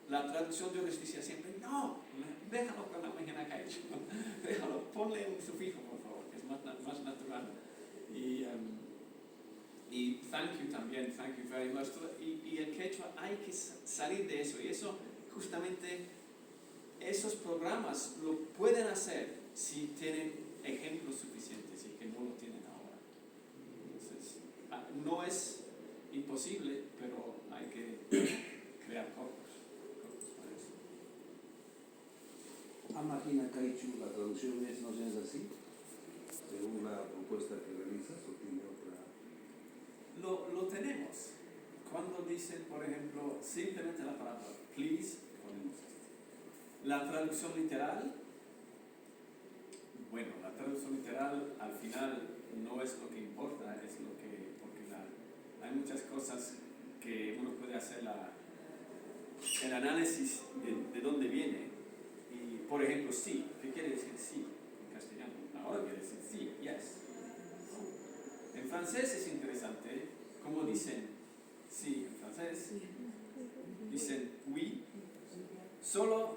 la traducción yo les decía siempre, no, déjalo con la máquina caichu, déjalo, ponle un sufijo por favor, que es más natural. Y thank you también, thank you very much. Y el quechua hay que salir de eso, y eso justamente, esos programas lo pueden hacer si tienen ejemplos suficientes y que no lo tienen ahora. Entonces, no es imposible, pero hay que crear corpus para eso. Amahina Caichu, la traducción no es así, según la propuesta que realizas, o tiene otra. Lo tenemos. Cuando dicen, por ejemplo, simplemente la palabra please, ponemos la traducción literal. Bueno, la traducción literal al final no es lo que importa, es lo que, porque hay muchas cosas que uno puede hacer el análisis de dónde viene. Y, por ejemplo, sí, ¿qué quiere decir sí en castellano. Ahora quiere decir sí, yes. En francés es interesante cómo dicen sí en francés. Dicen oui, solo,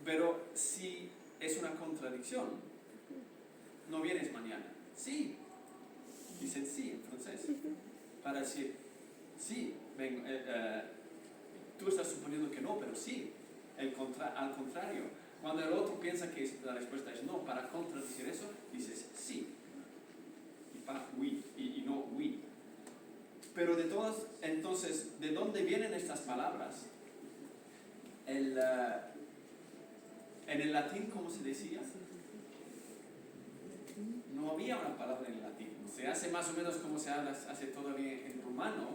pero si es una contradicción, no vienes mañana. Sí, dicen sí en francés. Para decir sí, vengo, tú estás suponiendo que no, pero sí. Al contrario, cuando el otro piensa que la respuesta es no, para contradecir eso, dices sí. Y para oui, y no oui. Pero de todas, entonces, ¿de dónde vienen estas palabras? En el latín, ¿cómo se decía? No había una palabra en el latín. Se hace más o menos como se hace todavía en rumano.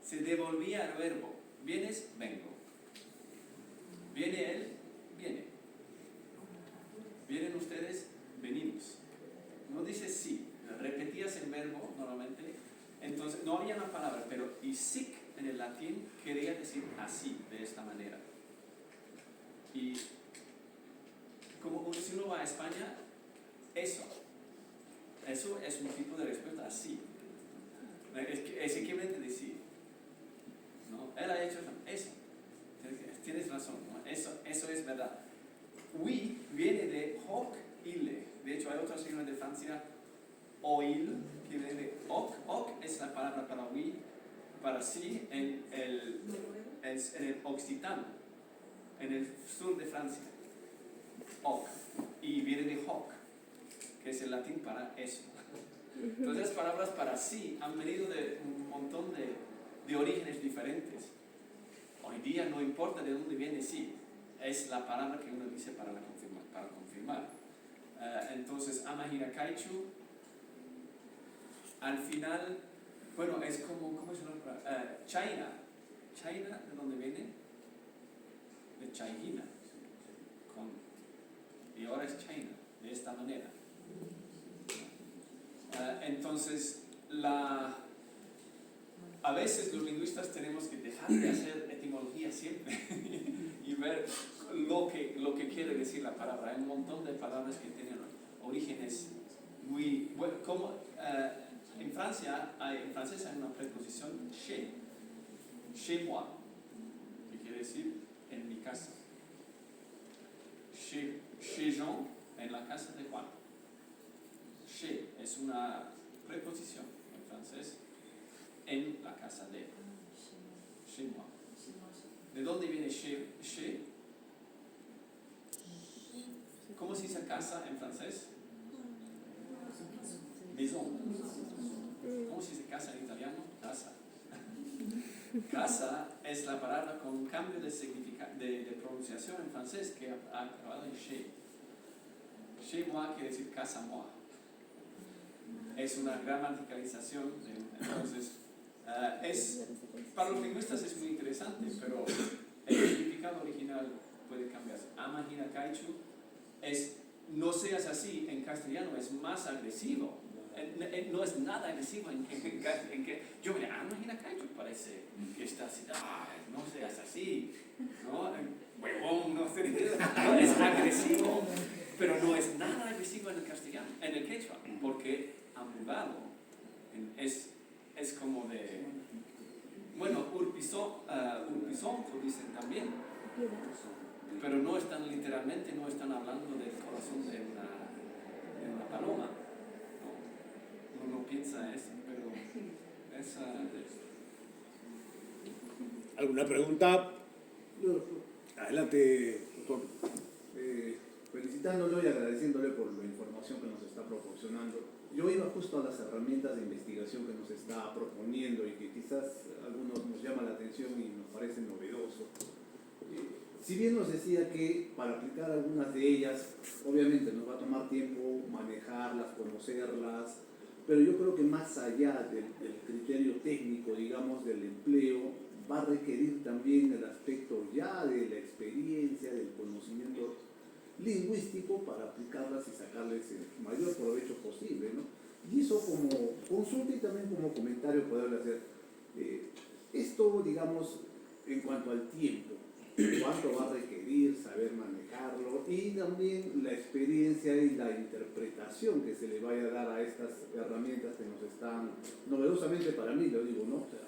Se devolvía el verbo. ¿Vienes? Vengo. ¿Viene él? Viene. ¿Vienen ustedes? Venimos. No dices sí. Repetías el verbo normalmente. Entonces, no había una palabra, pero y sic en el latín quería decir así, de esta manera. Y como si uno va a España, eso es un tipo de respuesta así. Es equivalente a decir, ¿no? Él ha hecho eso. Tienes razón, ¿no? Eso es verdad. Oui viene de hoc ille. De hecho, hay otra sigla de Francia, oil, que viene de hoc. Hoc es la palabra para oui, para sí, en el occitano, en el sur de Francia. Hoc. Y viene de hoc, que es el latín para eso. Entonces, las palabras para sí han venido de un montón de orígenes diferentes. Hoy día no importa de dónde viene sí, es la palabra que uno dice para confirmar. Entonces, Amahira Kaichu, al final, bueno, es como, ¿cómo es la palabra? China. ¿China de dónde viene? De China. Y ahora es China, de esta manera. Entonces, a veces los lingüistas tenemos que dejar de hacer etimología siempre y ver lo que quiere decir la palabra. Hay un montón de palabras que tienen orígenes muy... Bueno, como en francés hay una preposición chez moi, que quiere decir en mi casa. Chez Jean, en la casa de Juan. Chez es una preposición en francés, en la casa de. Chez moi. ¿De dónde viene chez? ¿Cómo se dice casa en francés? Maison. ¿Cómo se dice casa en italiano? Casa. Casa es la palabra con un cambio de pronunciación en francés que ha acabado en chez. Chez moi quiere decir casa moi. Es una gramaticalización, entonces para los lingüistas es muy interesante, pero el significado original puede cambiar. Amahira Kaichu es no seas así en castellano, es más agresivo. No es nada agresivo en que yo me Amahira Kaichu parece que está así, no seas así, ¿no? Huevón, no es agresivo, pero no es nada agresivo en el castellano, en el quechua, porque amugado es como de, bueno, urpizonco dicen también, pero no están literalmente, no están hablando del corazón de una paloma, ¿no? Uno no piensa eso, pero ¿Alguna pregunta? Adelante, doctor. Felicitándolo y agradeciéndole por la información que nos está proporcionando. Yo iba justo a las herramientas de investigación que nos está proponiendo y que quizás a algunos nos llama la atención y nos parece novedoso. Si bien nos decía que para aplicar algunas de ellas, obviamente nos va a tomar tiempo manejarlas, conocerlas, pero yo creo que más allá del criterio técnico, digamos, del empleo, va a requerir también el aspecto ya de la experiencia, del conocimiento lingüístico para aplicarlas y sacarles el mayor provecho posible, ¿no? Y eso como consulta y también como comentario poderle hacer. Esto, digamos, en cuanto al tiempo, cuánto va a requerir saber manejarlo y también la experiencia y la interpretación que se le vaya a dar a estas herramientas que nos están, novedosamente para mí, lo digo, ¿no? O sea,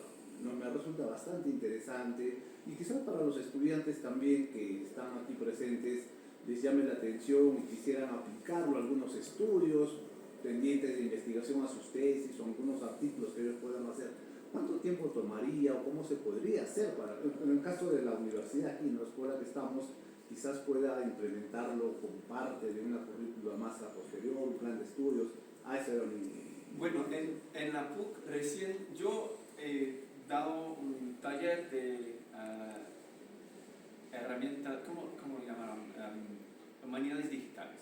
me resulta bastante interesante y quizás para los estudiantes también que están aquí presentes les llame la atención y quisieran aplicarlo a algunos estudios pendientes de investigación a sus tesis o algunos artículos que ellos puedan hacer. ¿Cuánto tiempo tomaría o cómo se podría hacer para, en el caso de la universidad aquí, en la escuela que estamos, quizás pueda implementarlo como parte de una currícula más a posterior, un plan de estudios? Ese era mi... Bueno, en la PUC recién yo he dado un taller de herramientas, ¿cómo llamaron? Humanidades digitales,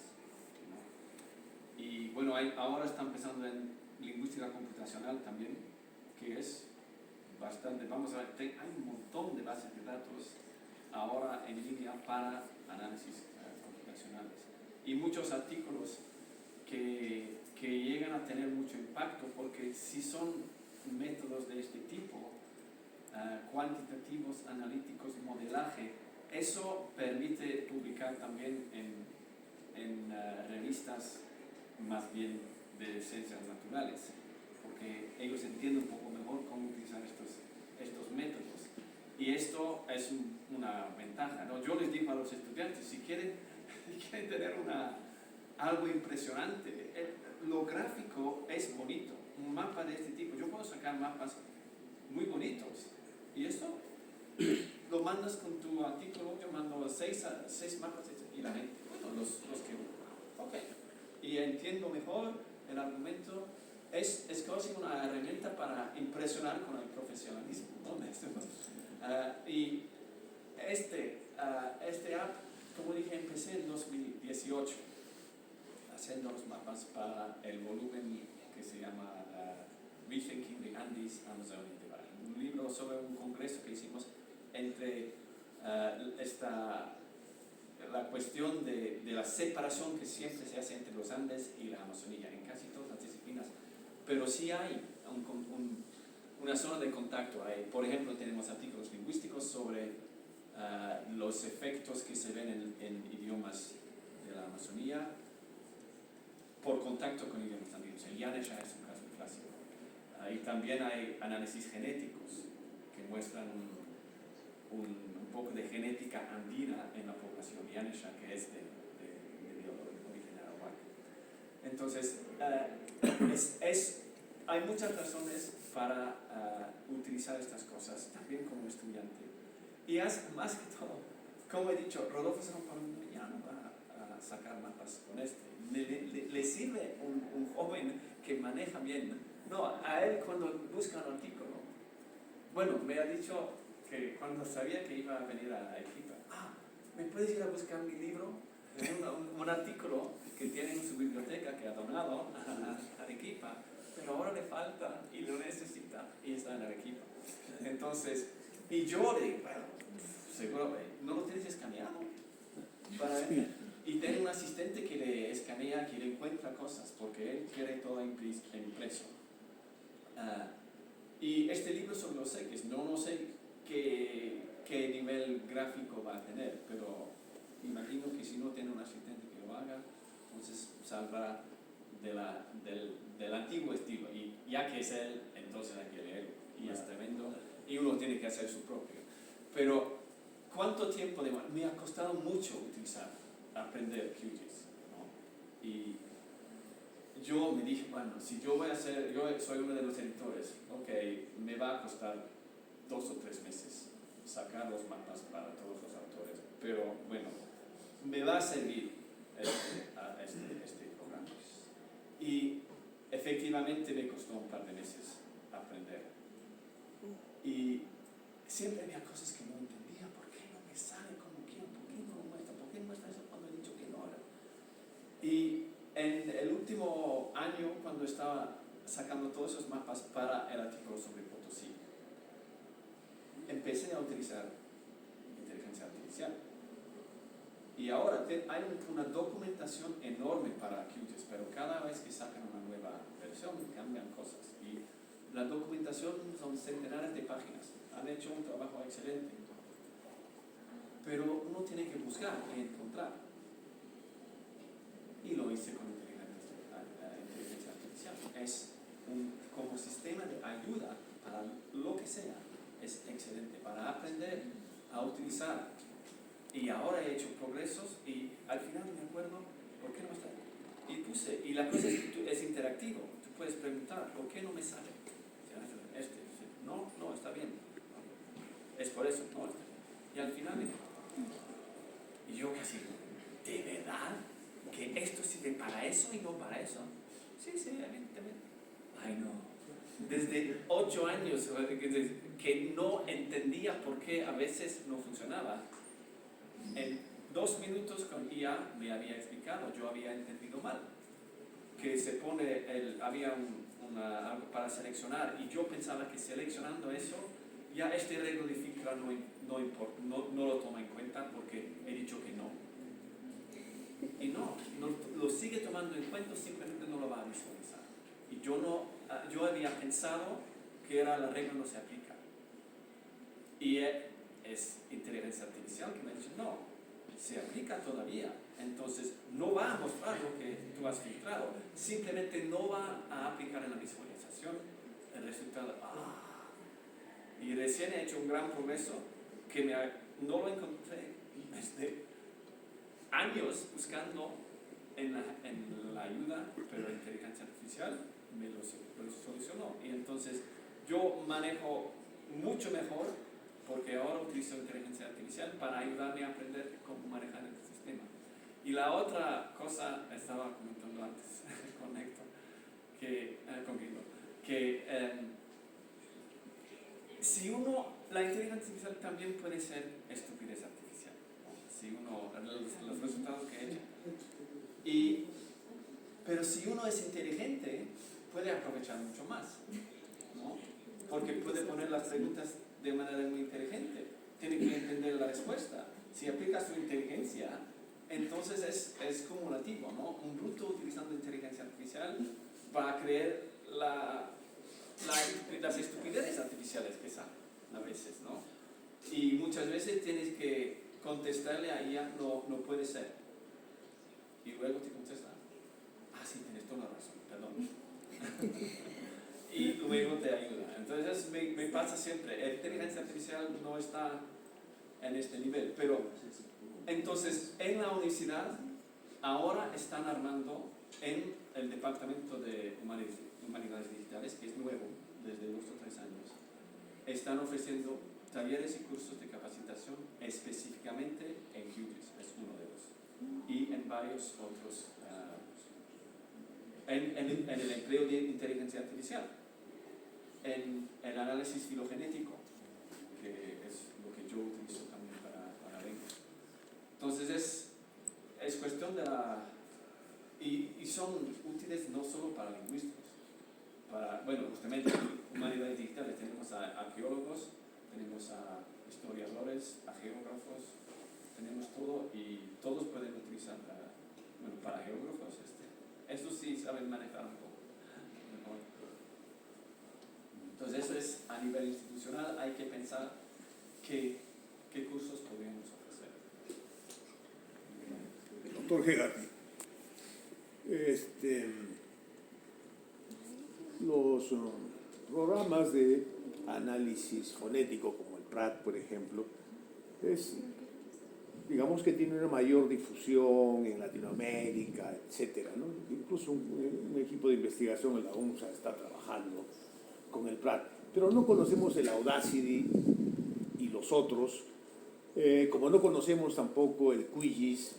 ¿no? Y bueno, ahora está empezando en lingüística computacional también, que es bastante, vamos a ver, hay un montón de bases de datos ahora en línea para análisis computacionales y muchos artículos que llegan a tener mucho impacto porque si son métodos de este tipo, cuantitativos, analíticos, modelaje, eso permite publicar también en revistas más bien de ciencias naturales, porque ellos entienden un poco mejor cómo utilizar estos métodos. Y esto es una ventaja, ¿no? Yo les digo a los estudiantes, si quieren tener algo impresionante, lo gráfico es bonito, un mapa de este tipo. Yo puedo sacar mapas muy bonitos y esto lo mandas con tu artículo. Yo mando 6 mapas y la gente, bueno, los que, ok, y entiendo mejor el argumento. Es casi una herramienta para impresionar con el profesionalismo, ¿no? Y este app, como dije, empecé en 2018 haciendo los mapas para el volumen que se llama Rethinking the Andes Amazonian Divide, un libro sobre un congreso que hicimos entre la cuestión de la separación que siempre se hace entre los Andes y la Amazonía en casi todas las disciplinas, pero sí hay una zona de contacto. Por ejemplo, tenemos artículos lingüísticos sobre los efectos que se ven en idiomas de la Amazonía por contacto con idiomas andinos. El Yanesha es un caso clásico. Y también hay análisis genéticos que muestran un poco de genética andina en la población Yanesha, que es de origen arawak. Entonces, hay muchas razones para utilizar estas cosas también como estudiante. Y más que todo, como he dicho, Rodolfo Sampaoli ya no va a sacar mapas con este. Le sirve un joven que maneja bien. No, a él cuando busca un artículo, bueno, me ha dicho que cuando sabía que iba a venir a Arequipa, ¿me puedes ir a buscar mi libro? Un artículo que tiene en su biblioteca que ha donado a Arequipa, pero ahora le falta y lo necesita y está en Arequipa. Entonces, y yo le digo, bueno, seguro, ¿no lo tienes escaneado? Y tengo un asistente que le escanea, que le encuentra cosas, porque él quiere todo impreso. Y este libro sobre los seques, no sé qué nivel gráfico va a tener, pero imagino que si no tiene un asistente que lo haga, entonces saldrá del antiguo estilo, y ya que es él, entonces hay que leerlo, y es tremendo, y uno tiene que hacer su propio. Pero, ¿cuánto tiempo me ha costado mucho aprender QGIS, ¿no? Y yo me dije, bueno, si yo soy uno de los editores, ok, me va a costar 2 o 3 meses sacar los mapas para todos los autores, pero bueno, me va a servir este programa. Y efectivamente me costó un par de meses aprender. Y siempre había cosas que no entendía. ¿Por qué no me sale como quiero? ¿Por qué no lo muestra? ¿Por qué no muestra eso cuando he dicho que no era? Y en el último año, cuando estaba sacando todos esos mapas para el artículo sobre Potosí, empecé a utilizar inteligencia artificial. Y ahora hay una documentación enorme para QGIS, pero cada vez que sacan una nueva versión cambian cosas. Y la documentación son centenares de páginas. Han hecho un trabajo excelente. Pero uno tiene que buscar y encontrar. hice con inteligencia artificial. Es como sistema de ayuda para lo que sea. Es excelente para aprender a utilizar. Y ahora he hecho progresos y al final me acuerdo, ¿por qué no me sale? Y puse, y la cosa es que es interactivo. Tú puedes preguntar, ¿por qué no me sale? No, está bien. Es por eso, no, está bien. Y al final me dijo, y yo casi, ¿de verdad? ¿Que esto sirve para eso y no para eso? Sí, evidentemente. Ay, no. Desde 8 años que no entendía por qué a veces no funcionaba. En 2 minutos con IA me había explicado, yo había entendido mal. Que se pone, había algo para seleccionar y yo pensaba que seleccionando eso, ya este reglo de filtrar no lo toma en cuenta porque he dicho que no. Y no lo sigue tomando en cuenta, simplemente no lo va a visualizar. Y yo había pensado que era la regla no se aplica. Y es inteligencia artificial que me ha dicho, no, se aplica todavía. Entonces no va a mostrar lo que tú has filtrado, simplemente no va a aplicar en la visualización el resultado. Y recién he hecho un gran progreso que no lo encontré desde años buscando en la ayuda, pero la inteligencia artificial me lo solucionó. Y entonces yo manejo mucho mejor porque ahora utilizo inteligencia artificial para ayudarme a aprender cómo manejar el sistema. Y la otra cosa, estaba comentando antes con Héctor, la inteligencia artificial también puede ser estupidez artificial, ¿no? Los resultados que he hecho. Pero si uno es inteligente, puede aprovechar mucho más, ¿no? Porque puede poner las preguntas de manera muy inteligente, tiene que entender la respuesta. Si aplica su inteligencia, entonces es cumulativo, ¿no? Un bruto utilizando inteligencia artificial va a creer las estupideces artificiales que salen a veces, ¿no? Y muchas veces tienes que contestarle a ella, no puede ser. Y luego te contesta, sí, tienes toda la razón, perdón. Y luego te ayuda. Entonces me pasa siempre, la inteligencia artificial no está en este nivel, pero entonces en la universidad ahora están armando en el departamento de humanidades digitales, que es nuevo desde 2 o 3 años, están ofreciendo talleres y cursos de capacitación específicamente en QGIS, es uno de ellos, y en varios otros, en el empleo de inteligencia artificial, en el análisis filogenético, que es lo que yo utilizo también para lenguas. Entonces es cuestión de y son útiles no solo para lingüistas, justamente en humanidades digitales tenemos a arqueólogos, tenemos a historiadores, a geógrafos, tenemos todo y todos pueden utilizar para geógrafos, estos sí saben manejar un poco mejor. Entonces eso es a nivel institucional, hay que pensar qué cursos podríamos ofrecer. Doctor Hegarty, los programas de análisis fonético como el PRAT, por ejemplo, digamos que tiene una mayor difusión en Latinoamérica, etcétera, ¿no? Incluso un equipo de investigación en la UNSA está trabajando con el PRAT, pero no conocemos el Audacity y los otros, como no conocemos tampoco el QGIS.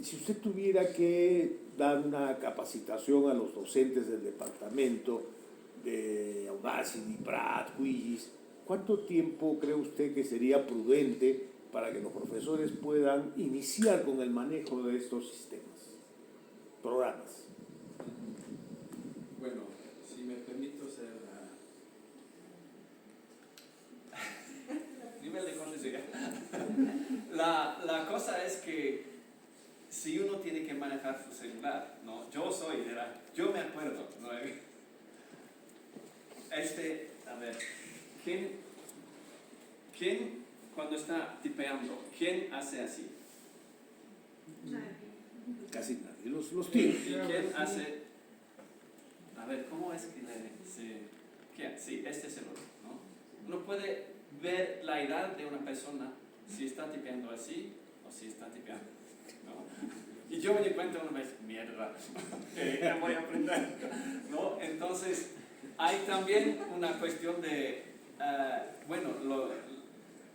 Si usted tuviera que dar una capacitación a los docentes del departamento de Audacity, PRAT, QGIS, ¿cuánto tiempo cree usted que sería prudente para que los profesores puedan iniciar con el manejo de estos sistemas, programas? Bueno, si me permito ser nivel de conciencia. La cosa es que si uno tiene que manejar su celular, ¿no? Yo me acuerdo, ¿no? A ver, ¿quién cuando está tipeando, quién hace así? Casi nadie. y los tiene. ¿Y quién hace? A ver, ¿cómo es que ¿qué? Sí, este es el otro, ¿no? Uno puede ver la edad de una persona si está tipeando así o si está tipeando, ¿no? Y yo me di cuenta una vez, mierda, que ya voy a aprender, ¿no? Entonces, hay también una cuestión de, bueno,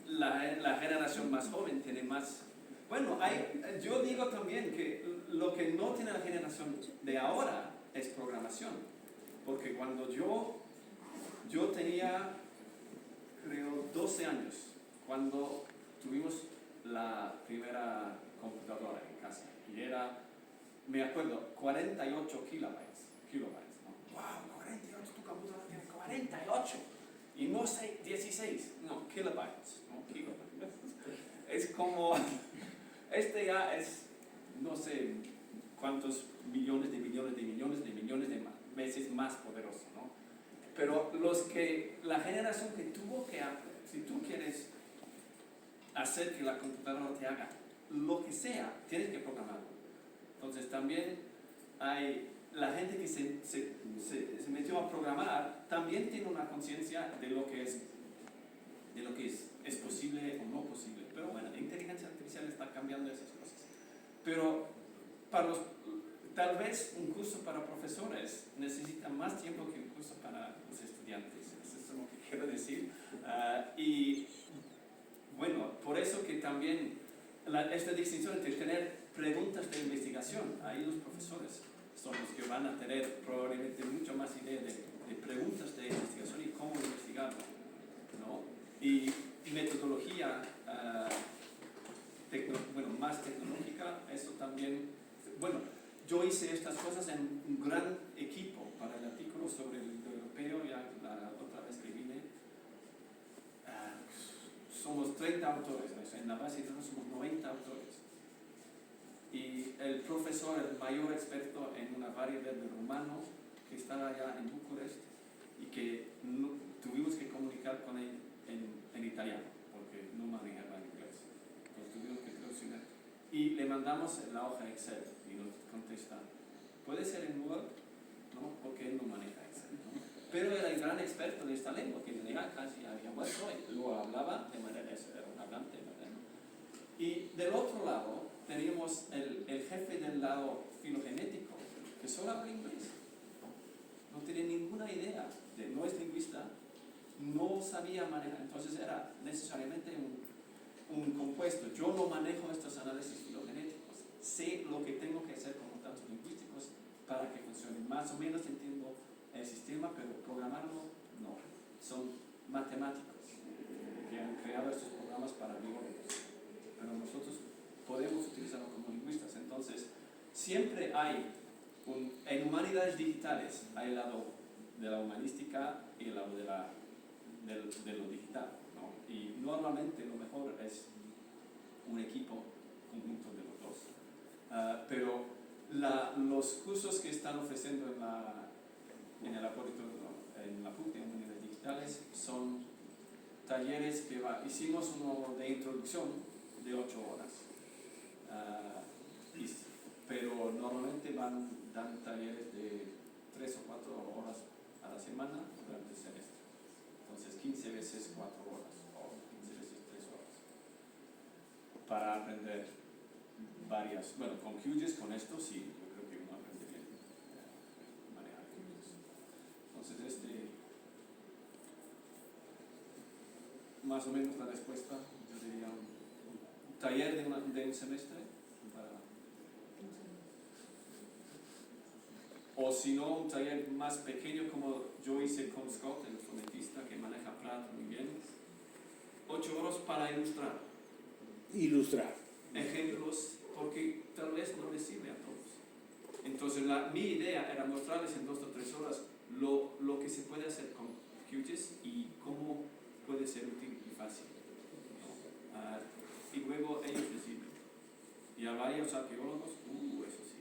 la generación más joven tiene más. Bueno, yo digo también que lo que no tiene la generación de ahora es programación. Porque cuando yo tenía, creo, 12 años, cuando tuvimos la primera computadora en casa. Y era, me acuerdo, 48 kilobytes, ¿no? ¡Wow! 48, tu computadora tiene 48. Y no 16, no, kilobytes, no kilobytes. Es como, ya es, no sé cuántos millones de veces más poderoso, ¿no? Pero la generación que tuvo que, si tú quieres hacer que la computadora te haga lo que sea, tienes que programarlo. Entonces también hay la gente que se metió a programar, también tiene una conciencia de lo que es posible o no posible. Pero bueno, la inteligencia artificial está cambiando esas cosas. Pero tal vez un curso para profesores necesita más tiempo que un curso para los estudiantes. Eso es lo que quiero decir. Y bueno, por eso que también esta distinción entre tener preguntas de investigación, ahí los profesores son los que van a tener probablemente mucho más idea de preguntas de investigación y cómo investigarlo, ¿no? Y metodología más tecnológica, eso también, bueno, yo hice estas cosas en un gran equipo para el artículo sobre el libro europeo, ya la otra vez que vine. Somos 30 autores, en la base de datos somos 90 autores. Y el profesor, el mayor experto en una variedad de rumano, que estaba allá en Bucarest y que tuvimos que comunicar con él en italiano, porque no manejaba inglés. Entonces tuvimos que traducir. Y le mandamos la hoja Excel y nos contesta, ¿puede ser en Word? No, porque él no maneja Excel, ¿no? Pero era el gran experto de esta lengua, que venía casi había muerto y lo hablaba de manera, eso era un hablante, ¿verdad? Y del otro lado teníamos el jefe del lado filogenético, que solo habla inglés. No tiene ninguna idea, no es lingüista, no sabía manejar, entonces era necesariamente un compuesto. Yo no manejo estos análisis filogenéticos, sé lo que tengo que hacer con los datos lingüísticos para que funcione. Más o menos entiendo el sistema, pero programarlo no. Son matemáticos que han creado estos programas para biólogos, pero nosotros podemos utilizarlo como lingüistas. Entonces, siempre hay, en humanidades digitales, hay el lado de la humanística y el lado de lo digital, ¿no? Y normalmente lo mejor es un equipo conjunto de los dos. Pero los cursos que están ofreciendo en el laboratorio, en la PUC, en humanidades digitales, son talleres que hicimos uno de introducción de 8 horas. Pero normalmente dan talleres de 3 o 4 horas a la semana durante el semestre. Entonces 15 veces 4 horas o 15 veces 3 horas para aprender varias, bueno, con QGIS, con esto sí, yo creo que uno aprende bien manejar QGIS. Entonces más o menos la respuesta, yo diría un taller de un semestre o si no, un taller más pequeño como yo hice con Scott, el fonetista que maneja Prat muy bien. 8 horas para ilustrar. Ejemplos, porque tal vez no les sirve a todos. Entonces mi idea era mostrarles en 2 o 3 horas lo que se puede hacer con QGIS y cómo puede ser útil y fácil. Y luego ellos deciden. Y a varios arqueólogos, eso sí.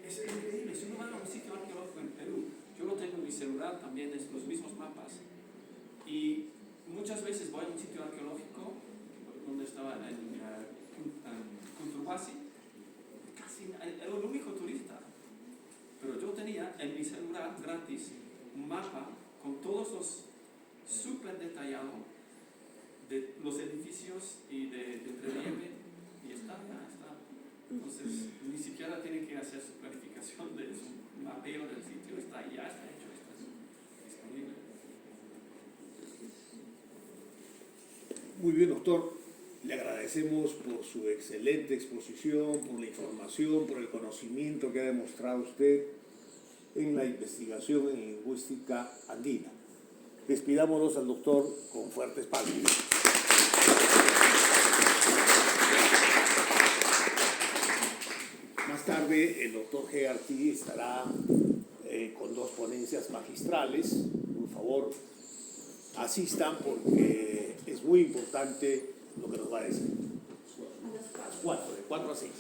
Es increíble, si uno va a un sitio arqueológico en Perú, yo lo tengo en mi celular también, es los mismos mapas. Y muchas veces voy a un sitio arqueológico, donde estaba en Kunturhuasi, casi dar gratis un mapa con todos los súper detallados de los edificios y de relieve, y está. Entonces, ni siquiera tienen que hacer su planificación de su mapeo del sitio, ya está hecho, está disponible. Muy bien, doctor. Le agradecemos por su excelente exposición, por la información, por el conocimiento que ha demostrado usted en la investigación en lingüística andina. Despidámonos al doctor con fuertes palmas. Más tarde, el doctor Hegarty estará con 2 ponencias magistrales. Por favor, asistan porque es muy importante lo que nos va a decir. 4, de 4 a 6.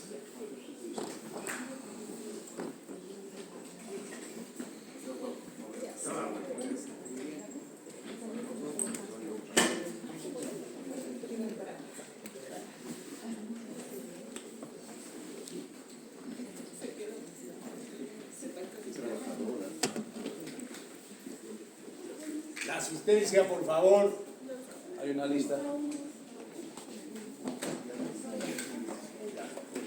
La asistencia, por favor. Hay una lista.